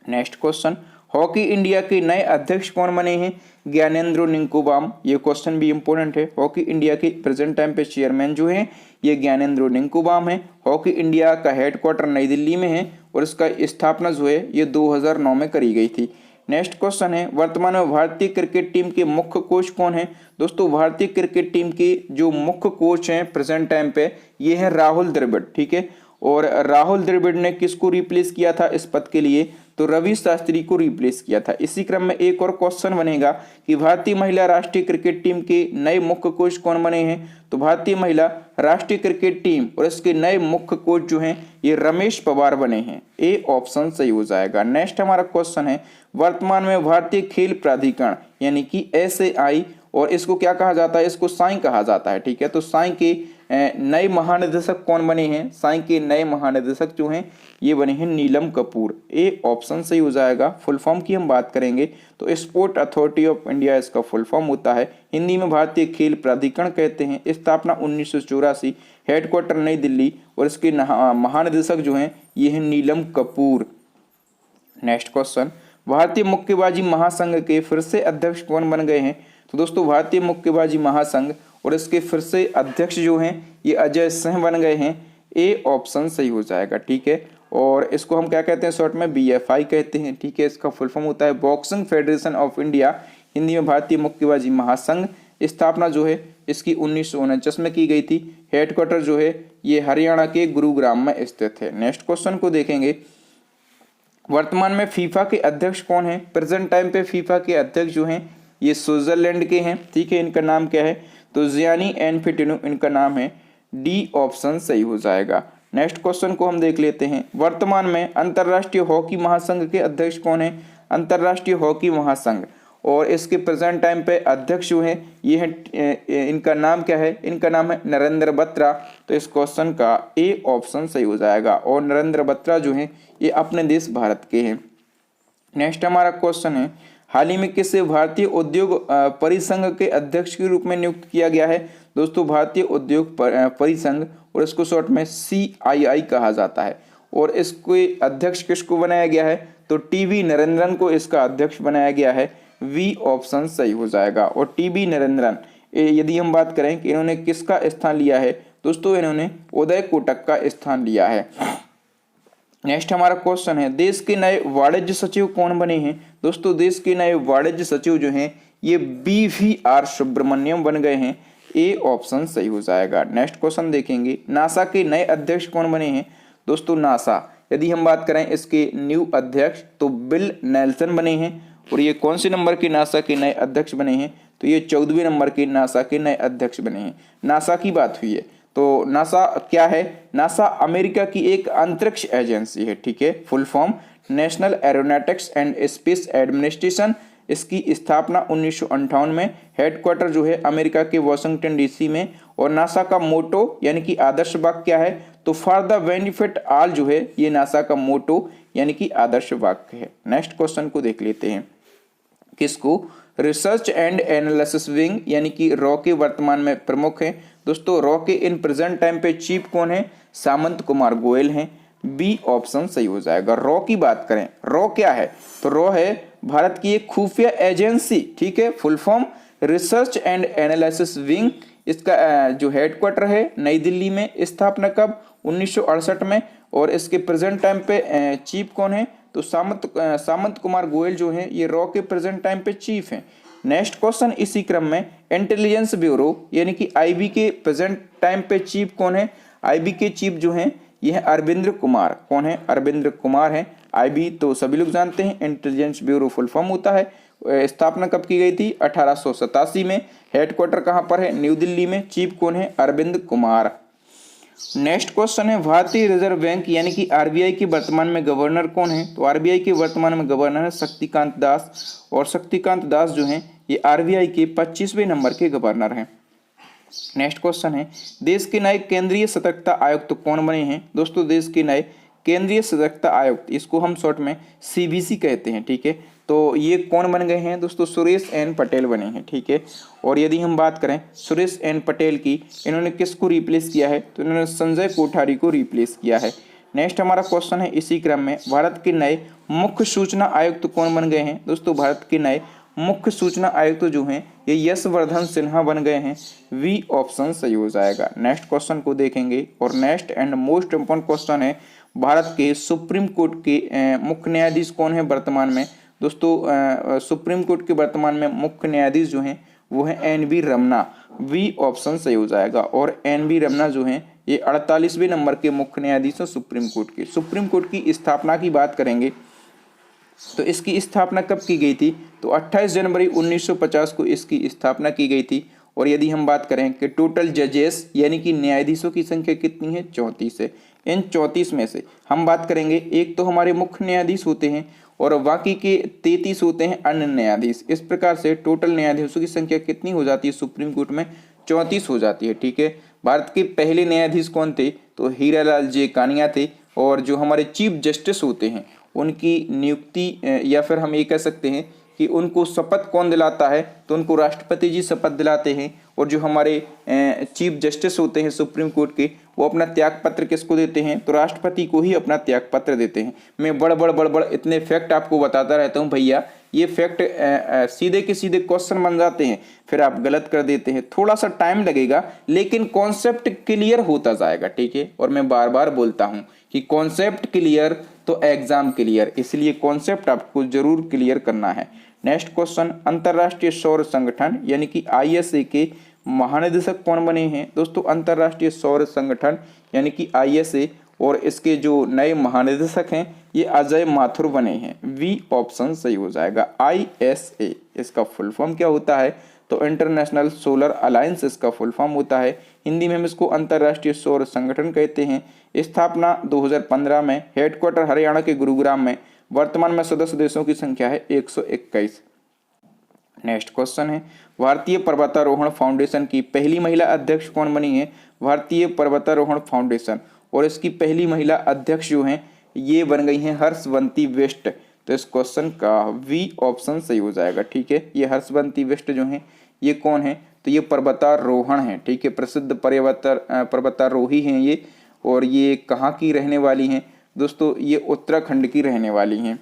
नेक्स्ट क्वेश्चन हॉकी इंडिया के नए अध्यक्ष कौन बने हैं? ज्ञानेंद्रो निंकुबाम। ये क्वेश्चन भी इंपॉर्टेंट है। हॉकी इंडिया के प्रेजेंट टाइम पे चेयरमैन जो हैं ये ज्ञानेंद्रो निंकुबाम है। हॉकी इंडिया का हेडक्वार्टर नई दिल्ली में है और इसका स्थापना जो है ये 2009 में करी गई थी। नेक्स्ट क्वेश्चन है वर्तमान में भारतीय क्रिकेट टीम के मुख्य कोच कौन है? दोस्तों भारतीय क्रिकेट टीम के जो मुख्य कोच हैं प्रेजेंट टाइम पे ये है राहुल द्रविड़। ठीक है, और राहुल द्रविड़ ने किसको रिप्लेस किया था इस पद के लिए? तो रवि शास्त्री को रिप्लेस किया था। इसी क्रम में एक और क्वेश्चन बनेगा कि भारतीय महिला राष्ट्रीय क्रिकेट टीम के नए मुख्य कोच कौन बने हैं, तो भारतीय महिला राष्ट्रीय क्रिकेट टीम और इसके नए मुख्य कोच जो हैं ये रमेश पवार बने हैं। ए ऑप्शन सही हो जाएगा। नेक्स्ट हमारा क्वेश्चन है, वर्तमान में भारतीय खेल प्राधिकरण यानी कि SAI, और इसको क्या कहा जाता है, इसको साई कहा जाता है, ठीक है। तो साई के नए महानिदेशक कौन बने हैं, साई के नए महानिदेशक जो हैं ये बने हैं नीलम कपूर। ए ऑप्शन सही हो जाएगा। फुल फॉर्म की हम बात करेंगे तो स्पोर्ट अथॉरिटी ऑफ इंडिया इसका फुल फॉर्म होता है, हिंदी में भारतीय खेल प्राधिकरण कहते हैं। स्थापना 1984, हेडक्वार्टर नई दिल्ली, और इसके महानिदेशक जो हैं ये हैं नीलम कपूर। नेक्स्ट क्वेश्चन, भारतीय मुक्केबाजी महासंघ के फिर से अध्यक्ष कौन बन गए हैं, तो दोस्तों भारतीय मुक्केबाजी महासंघ और इसके फिर से अध्यक्ष जो हैं ये अजय सिंह बन गए हैं। ए ऑप्शन सही हो जाएगा, ठीक है। और इसको हम क्या कहते हैं, शॉर्ट में BFI कहते हैं, ठीक है। इसका फुल फॉर्म होता है boxing federation of India, Hindi में भारतीय मुक्केबाजी महासंघ। स्थापना जो है इसकी 1949 में की गई थी। हेडक्वार्टर जो है ये हरियाणा के गुरुग्राम में स्थित है। नेक्स्ट क्वेश्चन को देखेंगे, वर्तमान में फीफा के अध्यक्ष कौन है, प्रेजेंट टाइम पे फीफा के अध्यक्ष जो हैं ये स्विट्जरलैंड के हैं, ठीक है। इनका नाम क्या है, तो जियानी इन्फेंटिनो इनका नाम है। डी ऑप्शन सही हो जाएगा। नेक्स्ट क्वेश्चन को हम देख लेते हैं, वर्तमान में अंतर्राष्ट्रीय हॉकी महासंघ के अध्यक्ष कौन है, अंतर्राष्ट्रीय हॉकी महासंघ और इसके प्रेजेंट टाइम पे अध्यक्ष जो हैं ये हैं, इनका नाम क्या है, इनका नाम है नरेंद्र बत्रा। तो इस क्वेश्चन का ए ऑप्शन सही हो जाएगा। और नरेंद्र बत्रा जो हैं ये अपने देश भारत के हैं। नेक्स्ट हमारा क्वेश्चन है, हाल ही में किसे भारतीय उद्योग परिसंघ के अध्यक्ष के रूप में नियुक्त किया गया है, दोस्तों भारतीय उद्योग परिसंघ और इसको शॉर्ट में CII कहा जाता है। और इसके अध्यक्ष किसको बनाया गया है, तो TB नरेंद्रन को इसका अध्यक्ष बनाया गया है। वी ऑप्शन सही हो जाएगा। और TB नरेंद्रन यदि हम बात करें कि इन्होंने किसका स्थान लिया है, दोस्तों इन्होंने उदय कोटक का स्थान लिया है। नेक्स्ट हमारा क्वेश्चन है, देश के नए वाणिज्य सचिव कौन बने हैं, दोस्तों देश के नए वाणिज्य सचिव जो हैं ये BVR सुब्रमण्यम बन गए हैं। ए ऑप्शन सही हो जाएगा। नेक्स्ट क्वेश्चन देखेंगे, नासा के नए अध्यक्ष कौन बने हैं, दोस्तों नासा यदि हम बात करें इसके न्यू अध्यक्ष तो बिल नेल्सन बने हैं। और ये कौन से नंबर के नासा के नए अध्यक्ष बने हैं, तो ये 14वें नंबर के नासा के नए अध्यक्ष बने हैं। नासा की बात हुई है तो नासा क्या है, नासा अमेरिका की एक अंतरिक्ष एजेंसी है, ठीक है। Full form national aeronautics and space administration. इसकी स्थापना 1958 में, हेडक्वार्टर जो है अमेरिका के वाशिंगटन DC में। और नासा का मोटो यानी कि आदर्श वाक्य क्या है, तो फॉर द बेनिफिट ऑल जो है ये नासा का मोटो यानी कि आदर्श वाक्य है। नेक्स्ट क्वेश्चन को देख लेते हैं, किसको, रिसर्च एंड एनालिसिस विंग यानी कि रॉ के वर्तमान में प्रमुख हैं। दोस्तों रॉ के इन प्रेजेंट टाइम पे चीफ कौन है, सामंत कुमार गोयल हैं। बी ऑप्शन सही हो जाएगा। रॉ की बात करें, रॉ क्या है, तो रॉ है भारत की एक खुफिया एजेंसी, ठीक है। Full form research and analysis wing. इसका जो हेडक्वार्टर है नई दिल्ली में। स्थापना कब, 1968 में। और इसके प्रेजेंट टाइम पे चीफ कौन है, तो सामंत कुमार गोयल जो हैं ये रॉ के प्रेजेंट टाइम पे चीफ हैं। नेक्स्ट क्वेश्चन इसी क्रम में, इंटेलिजेंस ब्यूरो यानी कि IB के प्रेजेंट टाइम पे चीफ कौन है, IB के चीफ जो हैं ये है अरविंद्र कुमार। कौन है, अरविंद्र कुमार हैं। IB तो सभी लोग जानते हैं, इंटेलिजेंस ब्यूरो फुल फॉर्म होता है। स्थापना कब की गई थी, 1887 में। हेडक्वार्टर कहाँ पर है, न्यू दिल्ली में। चीफ कौन है, अरविंद कुमार। नेक्स्ट क्वेश्चन है, भारतीय रिजर्व बैंक यानी कि RBI के वर्तमान में गवर्नर कौन है, तो RBI के वर्तमान में गवर्नर है शक्तिकांत दास। और शक्तिकांत दास जो हैं ये RBI के 25वें नंबर के गवर्नर हैं। नेक्स्ट क्वेश्चन है, देश के नए केंद्रीय सतर्कता आयुक्त कौन बने हैं, दोस्तों देश के नए केंद्रीय सतर्कता आयुक्त, इसको हम शॉर्ट में CBC कहते हैं, ठीक है। तो ये कौन बन गए हैं, दोस्तों सुरेश एन पटेल बने हैं, ठीक है। और यदि हम बात करें सुरेश एन पटेल की, इन्होंने किसको रिप्लेस किया है, तो इन्होंने संजय कोठारी को रिप्लेस किया है। नेक्स्ट हमारा क्वेश्चन है इसी क्रम में, भारत के नए मुख्य सूचना आयुक्त कौन बन गए हैं, दोस्तों भारत के नए मुख्य सूचना आयुक्त जो हैं ये यशवर्धन सिन्हा बन गए हैं। वी ऑप्शन सही हो जाएगा। नेक्स्ट क्वेश्चन को देखेंगे और next and most important question है, भारत के सुप्रीम कोर्ट के मुख्य न्यायाधीश कौन है वर्तमान में, दोस्तों सुप्रीम कोर्ट के वर्तमान में मुख्य न्यायाधीश जो हैं वो है NV रमना। वी ऑप्शन सही हो जाएगा। और NV रमना जो हैं ये 48वें नंबर के मुख्य न्यायाधीश हैं सुप्रीम कोर्ट के। सुप्रीम कोर्ट की स्थापना की बात करेंगे तो इसकी स्थापना कब की गई थी? तो 28 जनवरी 1950 को इसकी स्थापना की गई थी। और यदि हम बात करें कि टोटल जजेस यानी कि न्यायाधीशों की संख्या कितनी है? 34 है। इन 34 में से हम बात करेंगे, एक तो हमारे मुख्य न्यायाधीश होते हैं और बाकी के 33 होते हैं अन्य न्यायाधीश। इस प्रकार से टोटल न्यायाधीशों की संख्या कितनी हो जाती है सुप्रीम कोर्ट में? 34 हो जाती है। ठीक है। भारत के पहले न्यायाधीश कौन थे? तो हीरालाल जे कानिया थे। और जो हमारे चीफ जस्टिस होते हैं उनकी नियुक्ति या फिर हम ये कह सकते हैं कि उनको शपथ कौन दिलाता है? तो उनको राष्ट्रपति जी शपथ दिलाते हैं। और जो हमारे चीफ जस्टिस होते हैं सुप्रीम कोर्ट के, वो अपना त्याग पत्र किसको देते हैं? तो राष्ट्रपति को ही अपना त्याग पत्र देते हैं। मैं बड़ इतने फैक्ट आपको बताता रहता हूँ भैया, ये फैक्ट सीधे के सीधे क्वेश्चन बन जाते हैं, फिर आप गलत कर देते हैं। थोड़ा सा टाइम लगेगा लेकिन कॉन्सेप्ट क्लियर होता जाएगा। ठीक है। और मैं बार बार बोलता हूँ कि कॉन्सेप्ट क्लियर तो एग्जाम क्लियर, इसलिए कॉन्सेप्ट आपको जरूर क्लियर करना है। नेक्स्ट क्वेश्चन, अंतरराष्ट्रीय सौर संगठन यानी कि ISA के महानिदेशक कौन बने हैं? दोस्तों अंतरराष्ट्रीय सौर संगठन यानी कि ISA और इसके जो नए महानिदेशक हैं ये अजय माथुर बने हैं। वी ऑप्शन सही हो जाएगा। ISA इसका फुल फॉर्म क्या होता है? तो इंटरनेशनल सोलर अलायंस इसका फुल फॉर्म होता है। हिंदी में हम इसको अंतरराष्ट्रीय सौर संगठन कहते हैं। स्थापना 2015 में, हेडक्वार्टर हरियाणा के गुरुग्राम में। वर्तमान में सदस्य देशों की संख्या है 121। नेक्स्ट क्वेश्चन है, भारतीय पर्वतारोहण फाउंडेशन की पहली महिला अध्यक्ष कौन बनी है? भारतीय पर्वतारोहण फाउंडेशन और इसकी पहली महिला अध्यक्ष जो हैं ये बन गई हैं हर्षवंती वेस्ट। तो इस क्वेश्चन का वी ऑप्शन सही हो जाएगा। ठीक है। ये हर्षवंती वेस्ट जो हैं ये कौन है? तो ये पर्वतारोहण है। ठीक है। प्रसिद्ध पर्वतारोही हैं ये। और ये कहाँ की रहने वाली हैं? दोस्तों ये उत्तराखंड की रहने वाली हैं।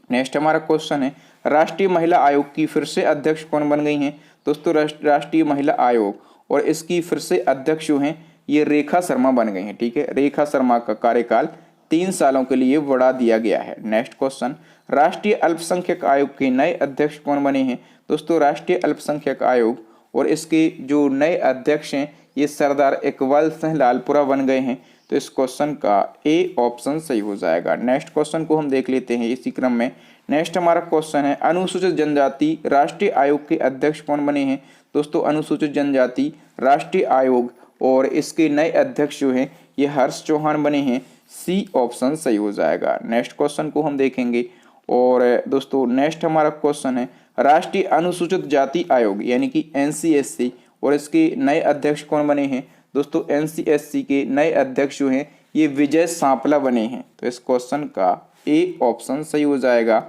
नेक्स्ट हमारा क्वेश्चन है, राष्ट्रीय महिला आयोग की फिर से अध्यक्ष कौन बन गई हैं? दोस्तों राष्ट्रीय महिला आयोग और इसकी फिर से अध्यक्ष जो हैं ये रेखा शर्मा बन गई हैं। ठीक है। रेखा शर्मा का कार्यकाल 3 सालों के लिए बढ़ा दिया गया है। नेक्स्ट क्वेश्चन, राष्ट्रीय अल्पसंख्यक आयोग के नए अध्यक्ष कौन बने हैं? दोस्तों राष्ट्रीय अल्पसंख्यक आयोग और इसके जो नए अध्यक्ष हैं ये सरदार इकबाल सिंह लालपुरा बन गए हैं। तो इस क्वेश्चन का ए ऑप्शन सही हो जाएगा। नेक्स्ट क्वेश्चन को हम देख लेते हैं इसी क्रम में। नेक्स्ट हमारा क्वेश्चन है, अनुसूचित जनजाति राष्ट्रीय आयोग के अध्यक्ष कौन बने हैं? दोस्तों अनुसूचित जनजाति राष्ट्रीय आयोग और इसके नए अध्यक्ष जो हैं ये हर्ष चौहान बने हैं। सी ऑप्शन सही हो जाएगा। नेक्स्ट क्वेश्चन को हम देखेंगे। और दोस्तों नेक्स्ट हमारा क्वेश्चन है, राष्ट्रीय अनुसूचित जाति आयोग यानी कि NCSC और इसके नए अध्यक्ष कौन बने हैं? दोस्तों NCSC के नए अध्यक्ष जो हैं ये विजय सांपला बने हैं। तो इस क्वेश्चन का ए ऑप्शन सही हो जाएगा।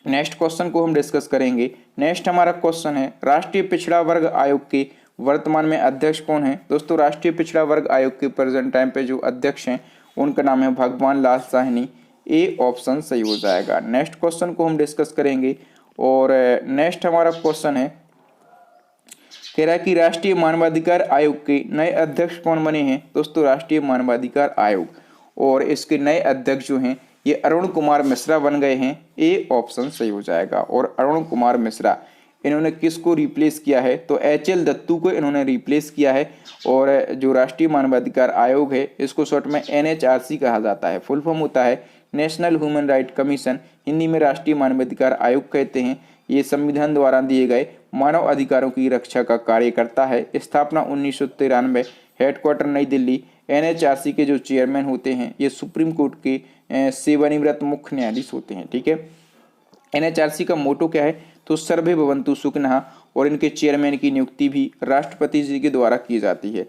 नेक्स्ट क्वेश्चन को हम डिस्कस करेंगे। नेक्स्ट हमारा क्वेश्चन है, राष्ट्रीय पिछड़ा वर्ग आयोग के वर्तमान में अध्यक्ष कौन है? दोस्तों राष्ट्रीय पिछड़ा वर्ग आयोग के प्रेजेंट टाइम पे जो अध्यक्ष हैं उनका नाम है भगवान लाल साहनी। ए ऑप्शन सही हो जाएगा। नेक्स्ट क्वेश्चन को हम डिस्कस करेंगे। और नेक्स्ट हमारा क्वेश्चन है, कह रहा है कि राष्ट्रीय मानवाधिकार आयोग के नए अध्यक्ष कौन बने हैं? दोस्तों राष्ट्रीय मानवाधिकार आयोग और इसके नए अध्यक्ष जो हैं ये अरुण कुमार मिश्रा बन गए हैं। ए ऑप्शन सही हो जाएगा। और अरुण कुमार मिश्रा इन्होंने किसको रिप्लेस किया है? तो HL दत्तू को इन्होंने रिप्लेस किया है। और जो राष्ट्रीय मानवाधिकार आयोग है इसको शॉर्ट में NHRC कहा जाता है। फुल फॉर्म होता है national human right commission, Hindi में राष्ट्रीय मानवाधिकार आयोग कहते हैं। ये संविधान द्वारा दिए गए मानव अधिकारों की रक्षा का कार्य करता है। स्थापना 1993, हेडक्वार्टर नई दिल्ली। NHRC के जो चेयरमैन होते हैं ये सुप्रीम कोर्ट के सेवानिवृत्त मुख्य न्यायाधीश होते हैं। ठीक है। NHRC का मोटो क्या है? तो सर्वे भवन्तु सुखिनः। और इनके चेयरमैन की नियुक्ति भी राष्ट्रपति जी के द्वारा की जाती है।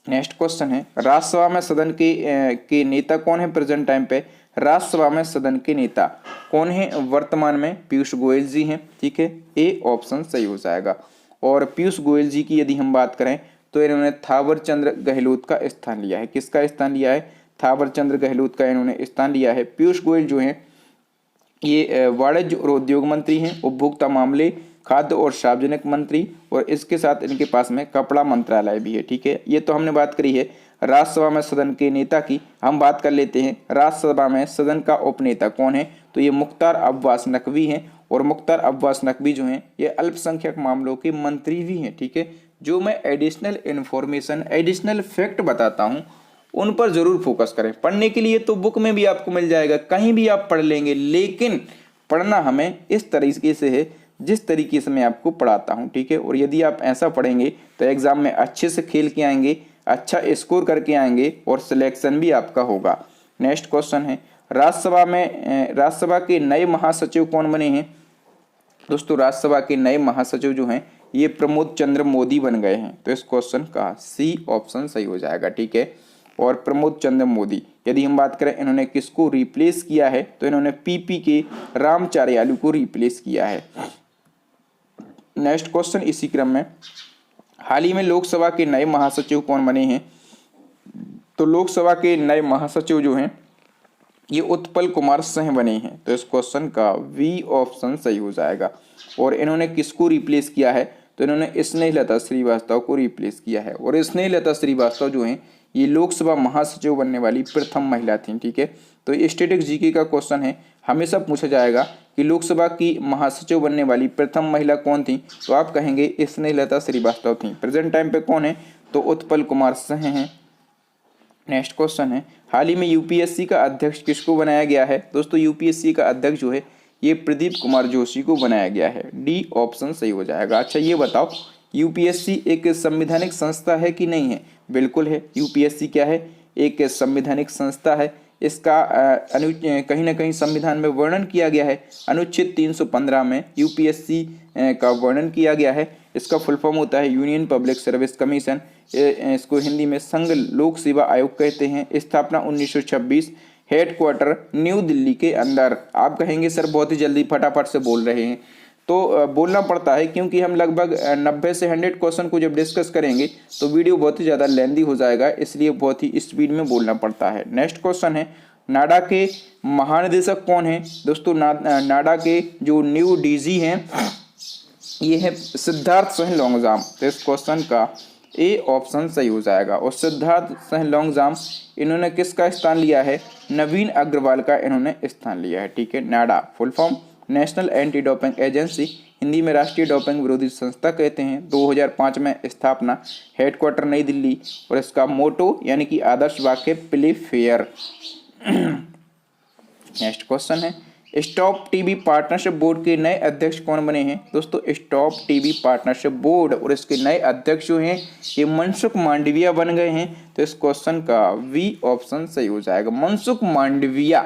नेक्स्ट क्वेश्चन है, राज्यसभा में सदन के नेता कौन है प्रेजेंट टाइम पे? राज्यसभा में सदन के नेता कौन है वर्तमान में? पीयूष गोयल जी हैं। ठीक है। ए ऑप्शन सही हो जाएगा। और पीयूष गोयल जी की यदि हम बात करें तो इन्होंने थावर चंद गहलोत का स्थान लिया है। किसका स्थान लिया है? थावर चंद गहलोत का इन्होंने स्थान लिया है। पीयूष गोयल जो हैं ये वाणिज्य और उद्योग मंत्री हैं, उपभोक्ता मामले, खाद्य और सार्वजनिक मंत्री और इसके साथ इनके पास में कपड़ा मंत्रालय भी है। ठीक है। ये तो हमने बात करी है राज्यसभा में सदन के नेता की। हम बात कर लेते हैं राज्यसभा में सदन का उपनेता कौन है? तो ये मुख्तार अब्बास नकवी हैं। और मुख्तार अब्बास नकवी जो हैं ये अल्पसंख्यक मामलों के मंत्री भी हैं। ठीक है। जो मैं एडिशनल इन्फॉर्मेशन एडिशनल फैक्ट बताता हूँ उन पर जरूर फोकस करें। पढ़ने के लिए तो बुक में भी आपको मिल जाएगा, कहीं भी आप पढ़ लेंगे, लेकिन पढ़ना हमें इस तरीके से है जिस तरीके से मैं आपको पढ़ाता हूँ, ठीक है। और यदि आप ऐसा पढ़ेंगे तो एग्जाम में अच्छे से खेल के आएंगे, अच्छा स्कोर करके आएंगे और सिलेक्शन भी आपका होगा। नेक्स्ट क्वेश्चन है, राज्यसभा के नए महासचिव कौन बने हैं? दोस्तों राज्यसभा के नए महासचिव जो हैं ये प्रमोद चंद्र मोदी बन गए हैं। तो इस क्वेश्चन का सी ऑप्शन सही हो जाएगा, ठीक है। और प्रमोद चंद्र मोदी, यदि हम बात करें इन्होंने किसको रिप्लेस किया है, तो इन्होंने पीपी के रामचारियालू को रिप्लेस किया है। नेक्स्ट क्वेश्चन इसी क्रम में, हाल ही में लोकसभा के नए महासचिव कौन बने हैं? तो लोकसभा के नए महासचिव जो हैं ये उत्पल कुमार सिंह बने हैं। तो इस क्वेश्चन का वी ऑप्शन सही हो जाएगा। और इन्होंने किसको रिप्लेस किया है? तो इन्होंने स्नेहलता श्रीवास्तव को रिप्लेस किया है। और स्नेहलता श्रीवास्तव जो हैं ये लोकसभा महासचिव बनने वाली प्रथम महिला थी, ठीक है। तो ये स्टैटिक जीके का क्वेश्चन है, हमेशा पूछा जाएगा कि लोकसभा की महासचिव बनने वाली प्रथम महिला कौन थी, तो आप कहेंगे स्नेहलता श्रीवास्तव थी। प्रेजेंट टाइम पे कौन है? तो उत्पल कुमार सिंह हैं। नेक्स्ट क्वेश्चन है, हाल ही में यूपीएससी का अध्यक्ष किसको बनाया गया है? दोस्तों यूपीएससी का अध्यक्ष जो है ये प्रदीप कुमार जोशी को बनाया गया है। डी ऑप्शन सही हो जाएगा। अच्छा ये बताओ, यूपीएससी एक संवैधानिक संस्था है कि नहीं है? बिल्कुल है। यूपीएससी क्या है? एक संवैधानिक संस्था है। इसका कहीं ना कहीं संविधान में वर्णन किया गया है, अनुच्छेद 315 में यूपीएससी का वर्णन किया गया है। इसका फुल फॉर्म होता है यूनियन पब्लिक सर्विस कमीशन, इसको हिंदी में संघ लोक सेवा आयोग कहते हैं। स्थापना 1926, हेडक्वार्टर न्यू दिल्ली के अंदर। आप कहेंगे सर बहुत ही जल्दी फटाफट से बोल रहे हैं, तो बोलना पड़ता है क्योंकि हम लगभग 90 से 100 क्वेश्चन को जब डिस्कस करेंगे तो वीडियो बहुत ही ज़्यादा लेंदी हो जाएगा, इसलिए बहुत ही स्पीड में बोलना पड़ता है। नेक्स्ट क्वेश्चन है, नाडा के महानिदेशक कौन है? दोस्तों नाडा के जो न्यू डीजी हैं ये है सिद्धार्थ सिंह लॉन्गजाम। तो इस क्वेश्चन का ए ऑप्शन सही हो जाएगा। और सिद्धार्थ सिंह लॉन्गजाम इन्होंने किसका स्थान लिया है? नवीन अग्रवाल का इन्होंने स्थान लिया है, ठीक है। NADA full form national anti doping agency, Hindi में राष्ट्रीय डोपिंग विरोधी संस्था कहते हैं। 2005 में स्थापना, हेडक्वार्टर नई दिल्ली। और इसका मोटो यानी कि आदर्श वाक्य प्ले फेयर। नेक्स्ट क्वेश्चन है, स्टॉप टीबी पार्टनरशिप बोर्ड के नए अध्यक्ष कौन बने हैं? दोस्तों स्टॉप टीबी पार्टनरशिप बोर्ड और इसके नए अध्यक्ष जो हैं ये मनसुख मांडविया बन गए हैं। तो इस क्वेश्चन का वी ऑप्शन सही हो जाएगा। मनसुख मांडविया,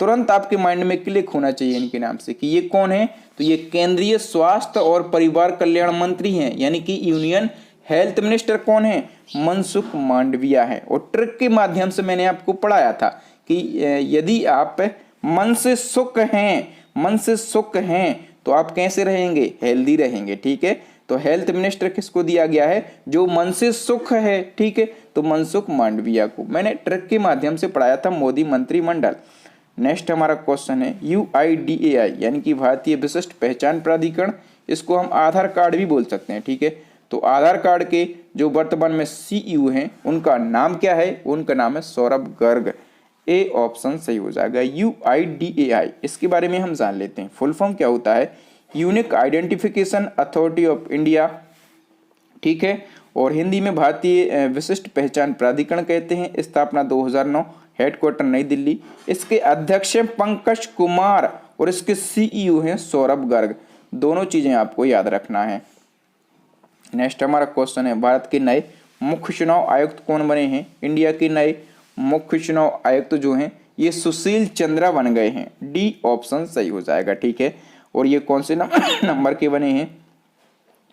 तुरंत आपके माइंड में क्लिक होना चाहिए इनके नाम से कि ये कौन है। तो ये केंद्रीय स्वास्थ्य और परिवार कल्याण मंत्री हैं, यानी कि यूनियन हेल्थ मिनिस्टर कौन है? मनसुख मांडविया है। और ट्रिक के माध्यम से मैंने आपको पढ़ाया था कि यदि आप मन से सुख हैं तो आप कैसे रहेंगे? हेल्दी रहेंगे, ठीक है। तो हेल्थ मिनिस्टर किसको दिया गया है? जो मन से सुख है, ठीक है। तो मनसुख मांडविया को मैंने ट्रिक के माध्यम से पढ़ाया था, मोदी मंत्रिमंडल। नेक्स्ट हमारा क्वेश्चन है, UIDAI यानी कि भारतीय विशिष्ट पहचान प्राधिकरण, इसको हम आधार कार्ड भी बोल सकते हैं, ठीक है। तो आधार कार्ड के जो वर्तमान में CEO हैं उनका नाम क्या है? उनका नाम है सौरभ गर्ग। ए ऑप्शन सही हो जाएगा। UIDAI इसके बारे में हम जान लेते हैं। फुल फॉर्म क्या होता है? Unique identification authority of India, ठीक है। और हिंदी में भारतीय विशिष्ट पहचान प्राधिकरण कहते हैं। स्थापना 2009, हेडक्वार्टर नई दिल्ली। इसके अध्यक्ष हैं पंकज कुमार और इसके CEO हैं सौरभ गर्ग। दोनों चीजें आपको याद रखना है। नेक्स्ट हमारा क्वेश्चन है, भारत के नए मुख्य चुनाव आयुक्त कौन बने हैं? इंडिया के नए मुख्य चुनाव आयुक्त जो हैं ये सुशील चंद्रा बन गए हैं। डी ऑप्शन सही हो जाएगा, ठीक है। और ये कौन से नंबर के बने हैं?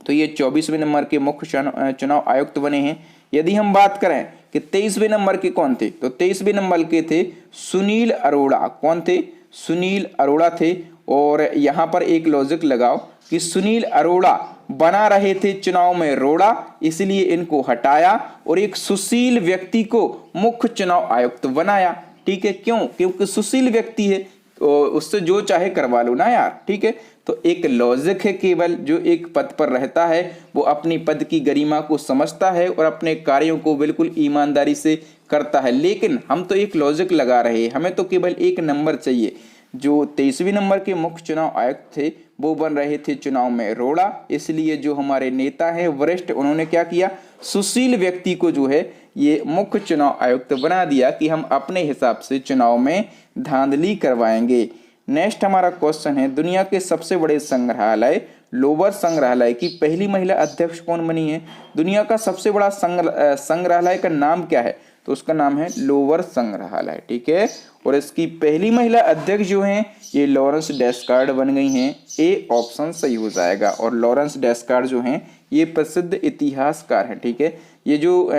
तो ये 24वें नंबर के मुख्य चुनाव आयुक्त बने हैं। यदि हम बात करें कि 23वें नंबर के कौन थे, तो 23वें नंबर के थे सुनील अरोड़ा। कौन थे? सुनील अरोड़ा थे। और यहाँ पर एक लॉजिक लगाओ कि सुनील अरोड़ा बना रहे थे चुनाव में रोड़ा, इसलिए इनको हटाया और एक सुशील व्यक्ति को मुख्य चुनाव आयुक्त बनाया, ठीक है। क्यों? क्योंकि सुशील व्यक्ति है, उससे जो चाहे करवा लो ना यार, ठीक है। तो एक लॉजिक है केवल, जो एक पद पर रहता है वो अपनी पद की गरिमा को समझता है और अपने कार्यों को बिल्कुल ईमानदारी से करता है। लेकिन हम तो एक लॉजिक लगा रहे हैं, हमें तो केवल एक नंबर चाहिए। जो 23वें नंबर के मुख्य चुनाव आयुक्त थे वो बन रहे थे चुनाव में रोड़ा, इसलिए जो हमारे नेता हैं वरिष्ठ, उन्होंने क्या किया? सुशील व्यक्ति को जो है ये मुख्य चुनाव आयुक्त बना दिया कि हम अपने हिसाब से चुनाव में धांधली करवाएंगे। नेक्स्ट हमारा क्वेश्चन है, दुनिया के सबसे बड़े संग्रहालय लोवर संग्रहालय की पहली महिला अध्यक्ष कौन बनी है? दुनिया का सबसे बड़ा संग्रहालय का नाम क्या है? तो उसका नाम है लोवर संग्रहालय, ठीक है। और इसकी पहली महिला अध्यक्ष जो हैं ये लॉरेंस डेस्कार्ड बन गई हैं। ए ऑप्शन सही हो जाएगा। और लॉरेंस डेस्कार्ड जो हैं ये प्रसिद्ध इतिहासकार हैं, ठीक है। ये जो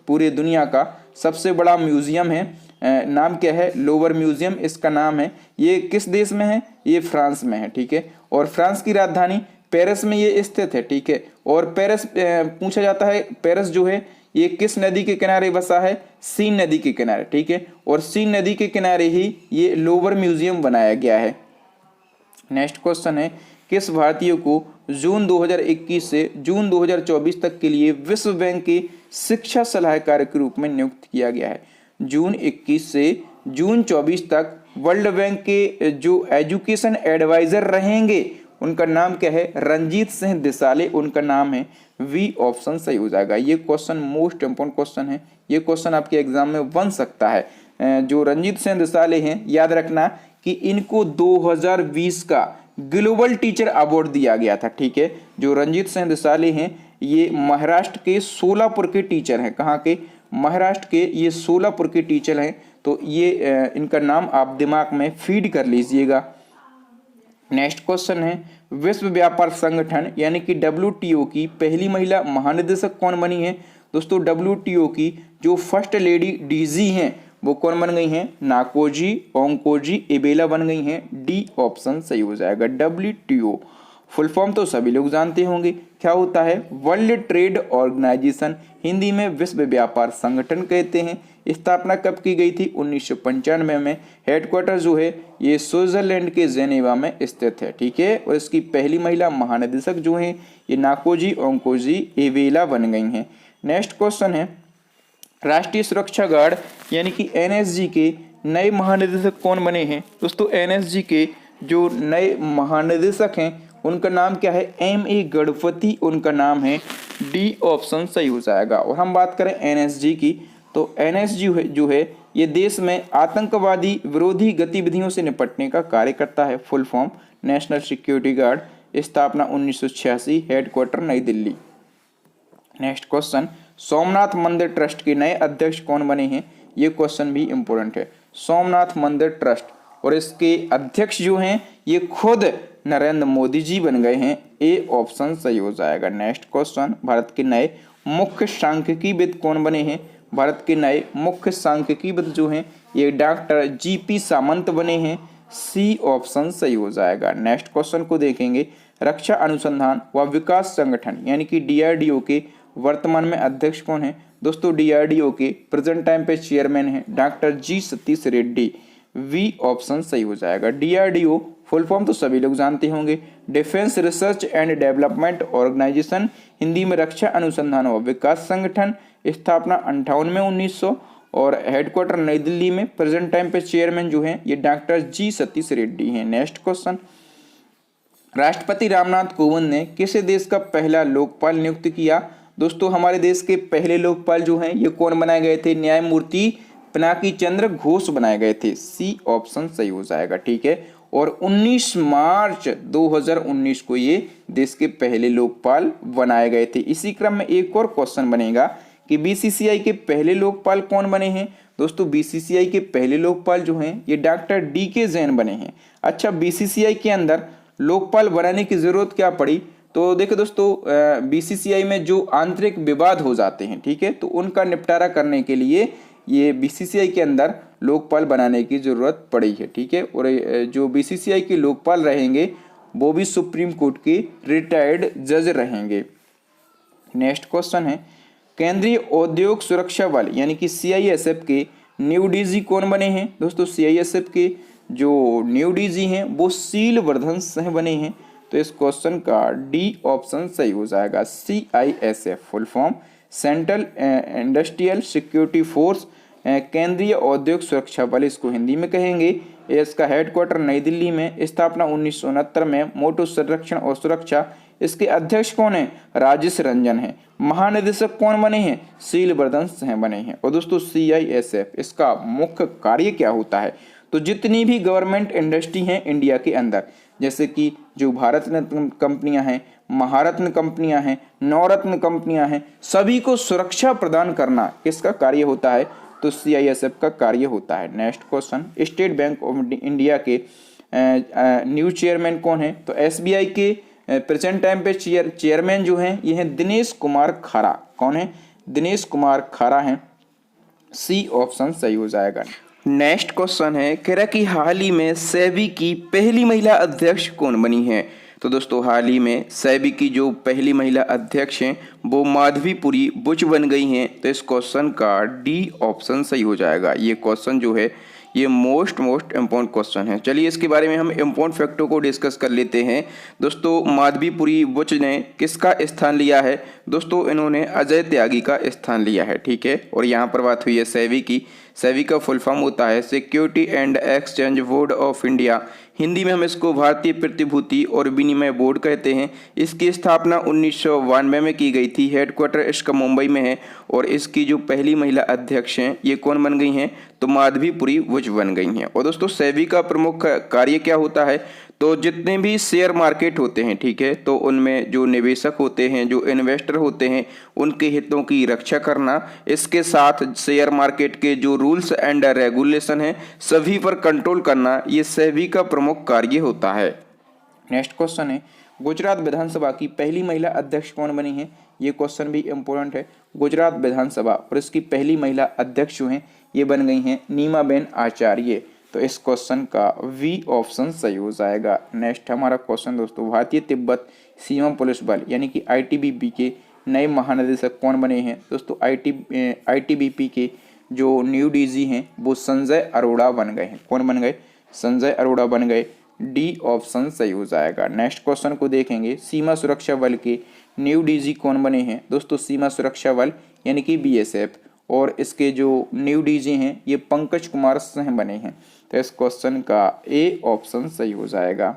पूरे दुनिया का सबसे बड़ा म्यूजियम है, नाम क्या है? लोवर म्यूजियम इसका नाम है। ये किस देश में है? ये फ्रांस में है, ठीक है। और फ्रांस की राजधानी पेरिस में ये स्थित है, ठीक है। और पेरिस पूछा जाता है, पेरिस जो है ये किस नदी के किनारे बसा है? सीन नदी के किनारे, ठीक है। और सीन नदी के किनारे ही ये लोवर म्यूजियम बनाया गया है। नेक्स्ट क्वेश्चन है, किस भारतीय को जून 2021 से जून 2024 तक के लिए विश्व बैंक के शिक्षा सलाहकार के रूप में नियुक्त किया गया है? जून 21 से जून 24 तक वर्ल्ड बैंक के जो एजुकेशन एडवाइजर रहेंगे उनका नाम क्या है? रंजीत सिंह दिसाले उनका नाम है। वी ऑप्शन सही हो जाएगा। ये क्वेश्चन मोस्ट इंपोर्टेंट क्वेश्चन है, ये क्वेश्चन आपके एग्जाम में बन सकता है। जो रंजीत सिंह दिसाले हैं, याद रखना कि इनको 2020 का ग्लोबल टीचर अवार्ड दिया गया था, ठीक है। जो रंजीत सिंह दिसाले हैं ये महाराष्ट्र के सोलापुर के टीचर हैं। कहाँ के? महाराष्ट्र के ये सोलापुर के टीचर हैं। तो ये इनका नाम आप दिमाग में फीड कर लीजिएगा। नेक्स्ट क्वेश्चन है, विश्व व्यापार संगठन यानी कि WTO की पहली महिला महानिदेशक कौन बनी है? दोस्तों WTO की जो फर्स्ट लेडी DG हैं वो कौन बन गई हैं? नाकोजी ओंकोजी एबेला बन गई हैं। डी ऑप्शन सही हो जाएगा। WTO फुल फॉर्म तो सभी लोग जानते होंगे, क्या होता है? वर्ल्ड ट्रेड ऑर्गेनाइजेशन, हिंदी में विश्व व्यापार संगठन कहते हैं। स्थापना कब की गई थी? 1995 में। हेडक्वार्टर जो है ये स्विट्जरलैंड के जेनेवा में स्थित है, ठीक है। और इसकी पहली महिला महानिदेशक जो है ये नाकोजी ओंकोजी एवेला बन गई हैं। नेक्स्ट क्वेश्चन है, राष्ट्रीय सुरक्षा गार्ड यानी कि NSG के नए महानिदेशक कौन बने हैं? दोस्तों NSG के जो नए महानिदेशक हैं उनका नाम क्या है? MA गणपति उनका नाम है। डी ऑप्शन सही हो जाएगा। और हम बात करें NSG की, तो NSG जो है ये देश में आतंकवादी विरोधी गतिविधियों से निपटने का कार्य करता है। Full form national security guard, स्थापना 1986, हेडक्वार्टर नई दिल्ली। नेक्स्ट क्वेश्चन, सोमनाथ मंदिर ट्रस्ट के नए अध्यक्ष कौन बने हैं? ये क्वेश्चन भी इंपॉर्टेंट है। सोमनाथ मंदिर ट्रस्ट और इसके अध्यक्ष जो हैं ये खुद नरेंद्र मोदी जी बन गए हैं। ए ऑप्शन सही हो जाएगा। नेक्स्ट क्वेश्चन, भारत के नए मुख्य सांख्यिकीविद कौन बने हैं? भारत के नए मुख्य सांख्यिकीविद जो हैं ये डॉक्टर GP सामंत बने हैं। सी ऑप्शन सही हो जाएगा। नेक्स्ट क्वेश्चन को देखेंगे, रक्षा अनुसंधान व विकास संगठन यानी कि DRDO के वर्तमान में अध्यक्ष कौन है? दोस्तों DRDO के प्रेजेंट टाइम पे चेयरमैन है doctor G Satish Reddy. B option सही हो जाएगा। DRDO फुल फॉर्म तो सभी लोग जानते होंगे, defence research and development organisation, Hindi में रक्षा अनुसंधान व विकास संगठन। स्थापना 58 में 1900 और हेडक्वार्टर नई दिल्ली में। प्रेजेंट टाइम पे चेयरमैन जो हैं ये डॉक्टर G सतीश रेड्डी हैं। नेक्स्ट क्वेश्चन, राष्ट्रपति रामनाथ कोविंद ने किस देश का पहला लोकपाल नियुक्त किया? दोस्तों हमारे देश के पहले लोकपाल जो हैं ये कौन बनाए गए थे? न्यायमूर्ति पिनाकी चंद्र घोष बनाए गए थे। सी ऑप्शन सही हो जाएगा, ठीक है। और 19 मार्च 2019 को ये देश के पहले लोकपाल बनाए गए थे। इसी क्रम में एक और क्वेश्चन बनेगा कि BCCI के पहले लोकपाल कौन बने हैं? दोस्तों BCCI के पहले लोकपाल जो हैं ये डॉक्टर DK जैन बने हैं। अच्छा, BCCI के अंदर लोकपाल बनाने की जरूरत क्या पड़ी? तो देखो दोस्तों, BCCI में जो आंतरिक विवाद हो जाते हैं, ठीक है, तो उनका निपटारा करने के लिए ये BCCI के अंदर लोकपाल बनाने की जरूरत पड़ी है, ठीक है। और जो BCCI के लोकपाल रहेंगे वो भी सुप्रीम कोर्ट के रिटायर्ड जज रहेंगे। नेक्स्ट क्वेश्चन है, केंद्रीय औद्योगिक सुरक्षा बल यानी कि CISF के न्यू DG कौन बने हैं? दोस्तों CISF के जो न्यू DG हैं वो शीलवर्धन सिंह बने हैं। तो इस क्वेश्चन का डी ऑप्शन सही हो जाएगा। CISF full form central industrial security force, केंद्रीय औद्योगिक सुरक्षा बल इसको हिंदी में कहेंगे। इसका हेडक्वार्टर नई दिल्ली में। स्थापना 1969 में। मोटो संरक्षण और सुरक्षा इसके अध्यक्ष कौन है? राजेश रंजन है। महानिदेशक कौन बने हैं? शीलवर्धन सिंह बने हैं। और दोस्तों CISF इसका मुख्य कार्य क्या होता है? तो जितनी भी गवर्नमेंट इंडस्ट्री हैं इंडिया के अंदर, जैसे कि जो भारत रत्न कंपनियां हैं, महारत्न कंपनियां हैं, नवरत्न कंपनियां हैं, सभी को सुरक्षा प्रदान करना किसका कार्य होता है? तो CISF का कार्य होता है। Next question, state bank of India के न्यू चेयरमैन कौन है? तो SBI के प्रेजेंट टाइम पे चेयरमैन जो हैं ये हैं दिनेश कुमार खारा। कौन है? दिनेश कुमार खारा हैं। C ऑप्शन सही हो जाएगा। नेक्स्ट क्वेश्चन है, कह रहा कि हाल ही में सेबी की पहली महिला अध्यक्ष कौन बनी है? तो दोस्तों हाल ही में सेबी की जो पहली महिला अध्यक्ष हैं वो माधवीपुरी बुच बन गई हैं। तो इस क्वेश्चन का D ऑप्शन सही हो जाएगा। ये क्वेश्चन जो है ये मोस्ट इम्पोर्टेंट क्वेश्चन है। चलिए इसके बारे में हम इम्पोर्टेंट फैक्टों को डिस्कस कर लेते हैं। दोस्तों माधवीपुरी बुच ने किसका स्थान लिया है? दोस्तों इन्होंने अजय त्यागी का स्थान लिया है, ठीक है। और यहाँ पर बात हुई है सेबी की। सेबी का फुल फॉर्म होता है security and exchange board of India. Hindi में हम इसको भारतीय प्रतिभूति और विनिमय बोर्ड कहते हैं। इसकी स्थापना 1992 में की गई थी। हेडक्वार्टर इसका मुंबई में है। और इसकी जो पहली महिला अध्यक्ष हैं ये कौन बन गई हैं? तो माधवीपुरी बुच बन गई हैं। और दोस्तों सेबी का प्रमुख कार्य क्या होता है? तो जितने भी शेयर मार्केट होते हैं, ठीक है, तो उनमें जो निवेशक होते हैं, जो इन्वेस्टर होते हैं, उनके हितों की रक्षा करना, इसके साथ शेयर मार्केट के जो रूल्स एंड रेगुलेशन हैं सभी पर कंट्रोल करना, ये सेबी का प्रमुख कार्य होता है। नेक्स्ट क्वेश्चन है, गुजरात विधानसभा की पहली महिला अध्यक्ष कौन बनी है? ये क्वेश्चन भी इम्पोर्टेंट है। गुजरात विधानसभा और इसकी पहली महिला अध्यक्ष जो हैं ये बन गई हैं नीमाबेन आचार्य। तो इस क्वेश्चन का V ऑप्शन सही हो जाएगा। नेक्स्ट हमारा क्वेश्चन दोस्तों, भारतीय तिब्बत सीमा पुलिस बल यानी कि ITBP के नए महानिदेशक कौन बने हैं? दोस्तों ITBP के जो न्यू DG हैं वो संजय अरोड़ा बन गए हैं। कौन बन गए? संजय अरोड़ा बन गए। D ऑप्शन सही हो जाएगा। नेक्स्ट क्वेश्चन को देखेंगे, सीमा सुरक्षा बल के न्यू DG कौन बने हैं? दोस्तों सीमा सुरक्षा बल यानी कि BSF और इसके जो न्यू DG हैं ये पंकज कुमार सिंह बने हैं। तो इस क्वेश्चन का A ऑप्शन सही हो जाएगा।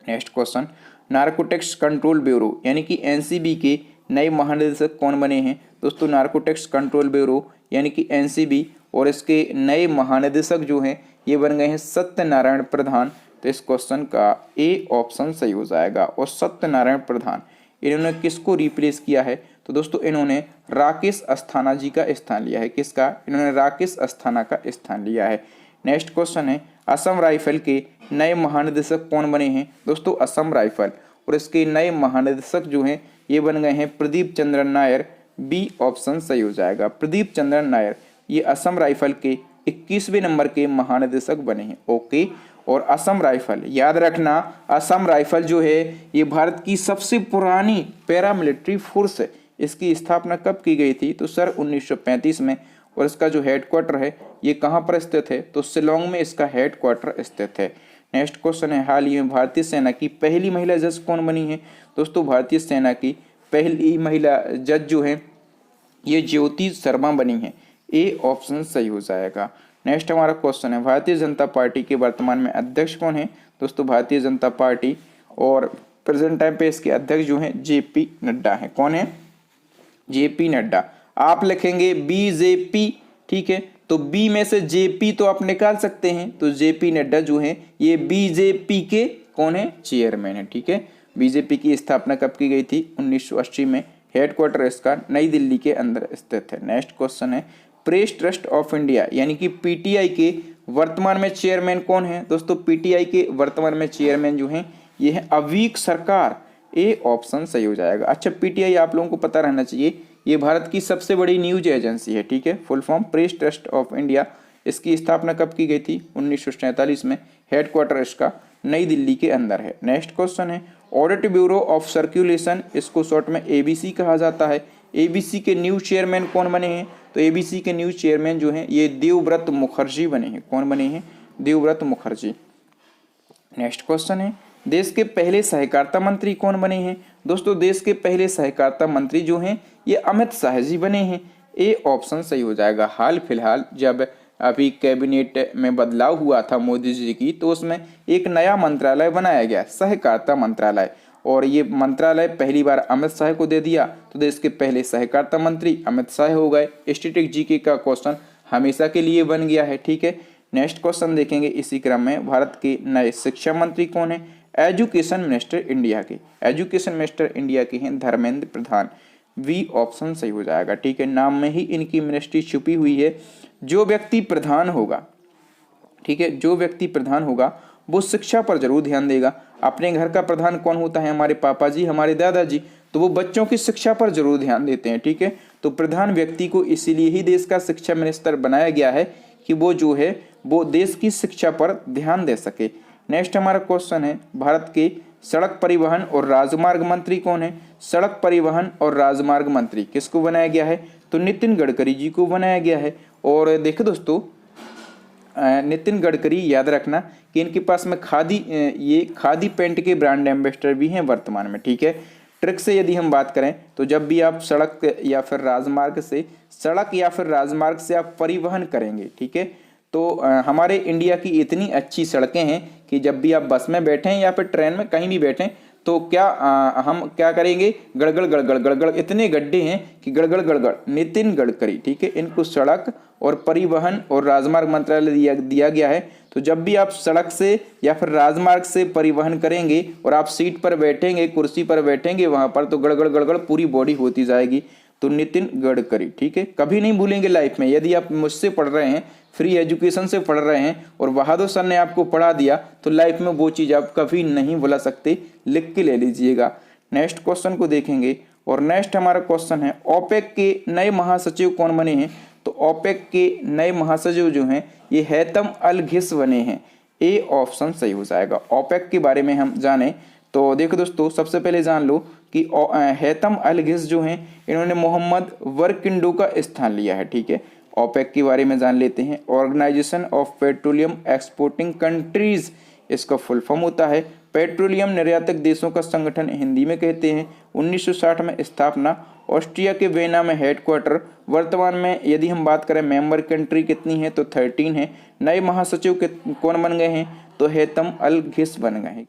Next question, narcotics control bureau यानी कि NCB के नए महानिदेशक कौन बने हैं? दोस्तों नारकोटिक्स कंट्रोल ब्यूरो यानी कि NCB और इसके नए महानिदेशक जो हैं ये बन गए हैं सत्यनारायण प्रधान। तो इस क्वेश्चन का A ऑप्शन सही हो जाएगा। और सत्यनारायण प्रधान इन्होंने किसको रिप्लेस किया है? तो दोस्तों इन्होंने राकेश अस्थाना जी का स्थान लिया है। किसका? इन्होंने राकेश अस्थाना का स्थान लिया है। नेक्स्ट क्वेश्चन है, असम राइफल के नए महानिदेशक कौन बने हैं? दोस्तों असम राइफल और इसके नए महानिदेशक जो हैं ये बन गए हैं प्रदीप चंद्रन नायर। B ऑप्शन सही हो जाएगा। प्रदीप चंद्रन नायर ये असम राइफल के 21वें नंबर के महानिदेशक बने हैं। ओके। और असम राइफल याद रखना, असम राइफल जो है ये भारत की सबसे पुरानी पैरामिलिट्री फोर्स है। इसकी स्थापना कब की गई थी? तो सर 1935 में। और इसका जो हेडक्वार्टर है ये कहाँ पर स्थित है? तो शिलोंग में इसका हेडक्वार्टर स्थित है। नेक्स्ट क्वेश्चन है, हाल ही में भारतीय सेना की पहली महिला जज कौन बनी है? दोस्तों भारतीय सेना की पहली महिला जज जो है ये ज्योति शर्मा बनी है। A ऑप्शन सही हो जाएगा। नेक्स्ट हमारा क्वेश्चन है, भारतीय जनता पार्टी के वर्तमान में अध्यक्ष कौन है? दोस्तों भारतीय जनता पार्टी और प्रेजेंट टाइम पे इसके अध्यक्ष जो हैं JP नड्डा हैं। कौन है? JP नड्डा। आप लिखेंगे BJP, ठीक है, तो B में से JP तो आप निकाल सकते हैं। तो JP नड्डा जो है ये BJP के कौन है? चेयरमैन है, ठीक है। BJP की स्थापना कब की गई थी? 1980 में। हेडक्वार्टर इसका नई दिल्ली के अंदर स्थित है। नेक्स्ट क्वेश्चन है, प्रेस ट्रस्ट ऑफ इंडिया यानी कि PTI के वर्तमान में चेयरमैन कौन है? दोस्तों PTI के वर्तमान में चेयरमैन जो हैं ये है अवीक सरकार। A ऑप्शन सही हो जाएगा। अच्छा PTI आप लोगों को पता रहना चाहिए ये भारत की सबसे बड़ी न्यूज एजेंसी है, ठीक है। Full form press trust of India. इसकी स्थापना कब की गई थी? 1947 में। हेडक्वार्टर इसका नई दिल्ली के अंदर है। नेक्स्ट क्वेश्चन है, ऑडिट ब्यूरो ऑफ सर्कुलेशन, इसको शॉर्ट में ABC कहा जाता है। ABC के न्यू चेयरमैन कौन बने हैं? तो ABC के न्यू चेयरमैन जो हैं ये देवव्रत मुखर्जी बने हैं। कौन बने हैं? देवव्रत मुखर्जी। नेक्स्ट क्वेश्चन है, देश के पहले सहकारिता मंत्री कौन बने हैं? दोस्तों देश के पहले सहकारिता मंत्री जो हैं ये अमित शाह जी बने हैं। A ऑप्शन सही हो जाएगा। हाल फिलहाल जब अभी कैबिनेट में बदलाव हुआ था मोदी जी की, तो उसमें एक नया मंत्रालय बनाया गया, सहकारिता मंत्रालय, और ये मंत्रालय पहली बार अमित शाह को दे दिया, तो देश के पहले सहकारिता मंत्री अमित शाह हो गए। स्टैटिक जीके का क्वेश्चन हमेशा के लिए बन गया है। ठीक है, नेक्स्ट क्वेश्चन देखेंगे इसी क्रम में, भारत के नए शिक्षा मंत्री कौन है? एजुकेशन मिनिस्टर इंडिया के, एजुकेशन मिनिस्टर इंडिया के हैं धर्मेंद्र प्रधान। वी ऑप्शन सही हो जाएगा। ठीक है, नाम में ही इनकी मिनिस्ट्री छुपी हुई है। जो व्यक्ति प्रधान होगा, ठीक है, जो व्यक्ति प्रधान होगा वो शिक्षा पर जरूर ध्यान देगा। अपने घर का प्रधान कौन होता है? हमारे पापा जी, हमारे दादाजी, तो वो बच्चों की शिक्षा पर जरूर ध्यान देते हैं। ठीक है, तो प्रधान व्यक्ति को इसीलिए ही देश का शिक्षा मिनिस्टर बनाया गया है कि वो जो है वो देश की शिक्षा पर ध्यान दे सके। नेक्स्ट हमारा क्वेश्चन है, भारत के सड़क परिवहन और राजमार्ग मंत्री कौन है? सड़क परिवहन और राजमार्ग मंत्री किसको बनाया गया है? तो नितिन गडकरी जी को बनाया गया है। और देखो दोस्तों, नितिन गडकरी याद रखना कि इनके पास में ये खादी पैंट के ब्रांड एम्बेसडर भी हैं वर्तमान में। ठीक है, ट्रिक से यदि हम बात करें तो जब भी आप सड़क या फिर राजमार्ग से आप परिवहन करेंगे, ठीक है, तो हमारे इंडिया की इतनी अच्छी सड़कें हैं कि जब भी आप बस में बैठें या फिर ट्रेन में कहीं भी बैठें तो हम क्या करेंगे, गड़गड़ गड़गड़ गड़गड़ इतने गड्ढे हैं कि गड़गड़ गड़गड़। नितिन गडकरी, ठीक है, इनको सड़क और परिवहन और राजमार्ग मंत्रालय दिया गया है। तो जब भी आप सड़क से या फिर राजमार्ग से परिवहन करेंगे और आप सीट पर बैठेंगे, कुर्सी पर बैठेंगे वहां पर, तो गड़गड़ गड़गड़ पूरी बॉडी होती जाएगी। तो नितिन गडकरी, ठीक है, कभी नहीं भूलेंगे लाइफ में। यदि आप मुझसे पढ़ रहे हैं, फ्री एजुकेशन से पढ़ रहे हैं और बहादुर सर ने आपको पढ़ा दिया, तो लाइफ में वो चीज़ आप कभी नहीं भुला सकते, लिख के ले लीजिएगा। नेक्स्ट क्वेश्चन को देखेंगे और नेक्स्ट हमारा क्वेश्चन है, ओपेक के नए महासचिव कौन बने हैं? तो ओपेक के नए महासचिव जो हैं ये हैतम अल घिस बने हैं। ए ऑप्शन सही हो जाएगा। ओपेक के बारे में हम जाने तो देखो दोस्तों, सबसे पहले जान लो कि हैतम अल घिस जो हैं इन्होंने मोहम्मद वर्किंडो का स्थान लिया है। ठीक है, ओपेक के बारे में जान लेते हैं। Organisation of petroleum exporting countries, इसका फुल फॉर्म होता है पेट्रोलियम निर्यातक देशों का संगठन, हिंदी में कहते हैं। 1960 में स्थापना, ऑस्ट्रिया के वेना में हेडक्वार्टर। वर्तमान में यदि हम बात करें मेंबर कंट्री कितनी है तो 13 है। नए महासचिव कौन बन गए हैं? तो हैतम अल घिस बन गए हैं।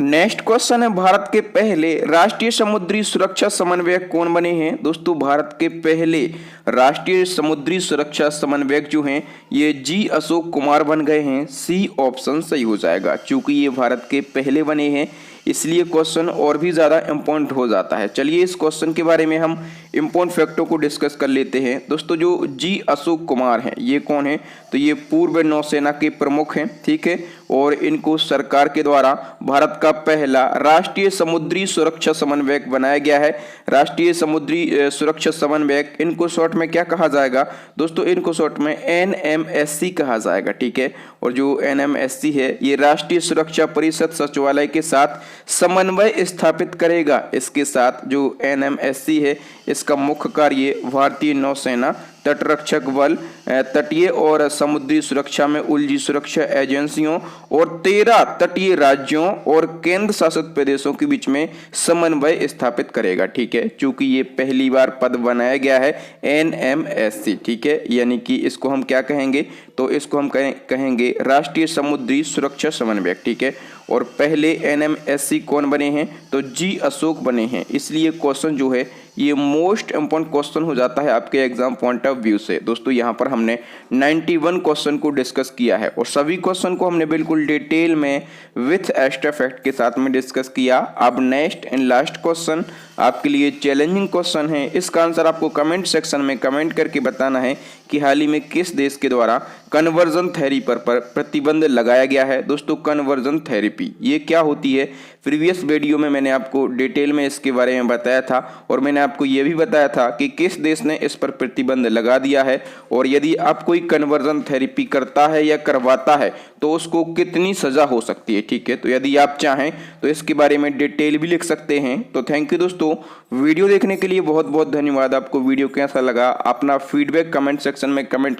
नेक्स्ट क्वेश्चन है, भारत के पहले राष्ट्रीय समुद्री सुरक्षा समन्वयक कौन बने हैं? दोस्तों, भारत के पहले राष्ट्रीय समुद्री सुरक्षा समन्वयक जो हैं ये जी अशोक कुमार बन गए हैं। सी ऑप्शन सही हो जाएगा। चूंकि ये भारत के पहले बने हैं इसलिए क्वेश्चन और भी ज़्यादा इम्पोर्टेंट हो जाता है। चलिए इस क्वेश्चन के बारे में हम इम्पोर्टेंट फैक्टों को डिस्कस कर लेते हैं। दोस्तों, जो जी अशोक कुमार हैं ये कौन है? तो ये पूर्व नौसेना के प्रमुख हैं। ठीक है, और इनको सरकार के द्वारा भारत का पहला राष्ट्रीय समुद्री सुरक्षा समन्वयक बनाया गया है। राष्ट्रीय समुद्री सुरक्षा समन्वयक, इनको शॉर्ट में क्या कहा जाएगा? दोस्तों, इनको शॉर्ट में NMSC कहा जाएगा। ठीक है, और जो NMSC है ये राष्ट्रीय सुरक्षा परिषद सचिवालय के साथ समन्वय स्थापित करेगा। इसके साथ जो NMSC है इसका मुख्य कार्य भारतीय नौसेना, तटरक्षक बल, तटीय और समुद्री सुरक्षा में उलझी सुरक्षा एजेंसियों और 13 तटीय राज्यों और केंद्र शासित प्रदेशों के बीच में समन्वय स्थापित करेगा। ठीक है, चूंकि ये पहली बार पद बनाया गया है NMSC। ठीक है, यानी कि इसको हम क्या कहेंगे? तो इसको हम कहेंगे राष्ट्रीय समुद्री सुरक्षा समन्वयक। ठीक है, और पहले NMSC कौन बने हैं? तो जी अशोक बने हैं। इसलिए क्वेश्चन जो है ये मोस्ट इंपॉर्टेंट क्वेश्चन हो जाता है आपके एग्जाम पॉइंट ऑफ व्यू से। दोस्तों, यहाँ पर हमने 91 क्वेश्चन को डिस्कस किया है और सभी क्वेश्चन को हमने बिल्कुल डिटेल में विथ एक्स्ट्रा फैक्ट के साथ में डिस्कस किया। अब नेक्स्ट एंड लास्ट क्वेश्चन आपके लिए चैलेंजिंग क्वेश्चन है। इसका आंसर आपको कमेंट सेक्शन में कमेंट करके बताना है कि हाल ही में किस देश के द्वारा कन्वर्जन थेरेपी पर प्रतिबंध लगाया गया है। दोस्तों, कन्वर्जन थेरेपी ये क्या होती है? प्रीवियस वीडियो में मैंने आपको डिटेल में इसके बारे में बताया था और मैंने आपको ये भी बताया था कि किस देश ने इस पर प्रतिबंध लगा दिया है और यदि आप कोई कन्वर्जन थेरेपी करता है या करवाता है तो उसको कितनी सजा हो सकती है। ठीक है, तो यदि आप चाहें तो इसके बारे में डिटेल भी लिख सकते हैं। तो थैंक यू दोस्तों, वीडियो देखने के लिए बहुत बहुत धन्यवाद। आपको वीडियो कैसा लगा अपना फीडबैक कमेंट सेक्शन में कमेंट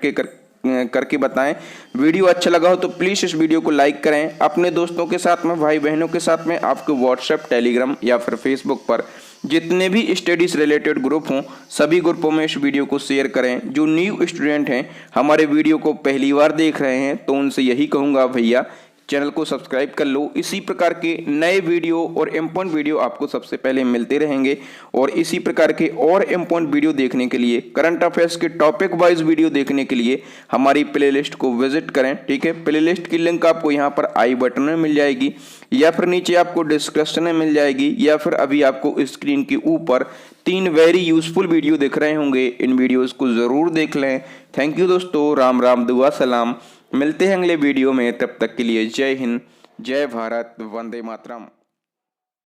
करके बताएं। वीडियो अच्छा लगा हो तो प्लीज़ इस वीडियो को लाइक करें। अपने दोस्तों के साथ में, भाई बहनों के साथ में, आपके व्हाट्सएप, टेलीग्राम या फिर फेसबुक पर जितने भी स्टडीज रिलेटेड ग्रुप हों सभी ग्रुपों में इस वीडियो को शेयर करें। जो न्यू स्टूडेंट हैं हमारे वीडियो को पहली बार देख रहे हैं तो उनसे यही कहूँगा भैया चैनल को सब्सक्राइब कर लो। इसी प्रकार के नए वीडियो और इम्पोर्टेंट वीडियो आपको सबसे पहले मिलते रहेंगे। और इसी प्रकार के और इम्पोर्टेंट वीडियो देखने के लिए, करंट अफेयर्स के टॉपिक वाइज वीडियो देखने के लिए हमारी प्लेलिस्ट को विजिट करें। ठीक है, प्लेलिस्ट की लिंक आपको यहाँ पर आई बटन में मिल जाएगी, या फिर नीचे आपको डिस्क्रिप्शन में मिल जाएगी, या फिर अभी आपको स्क्रीन के ऊपर 3 वेरी यूजफुल वीडियो दिख रहे होंगे। इन वीडियोस को जरूर देख लें। थैंक यू दोस्तों, राम राम, दुआ सलाम। मिलते हैं अगले वीडियो में, तब तक के लिए जय हिंद, जय भारत, वंदे मातरम।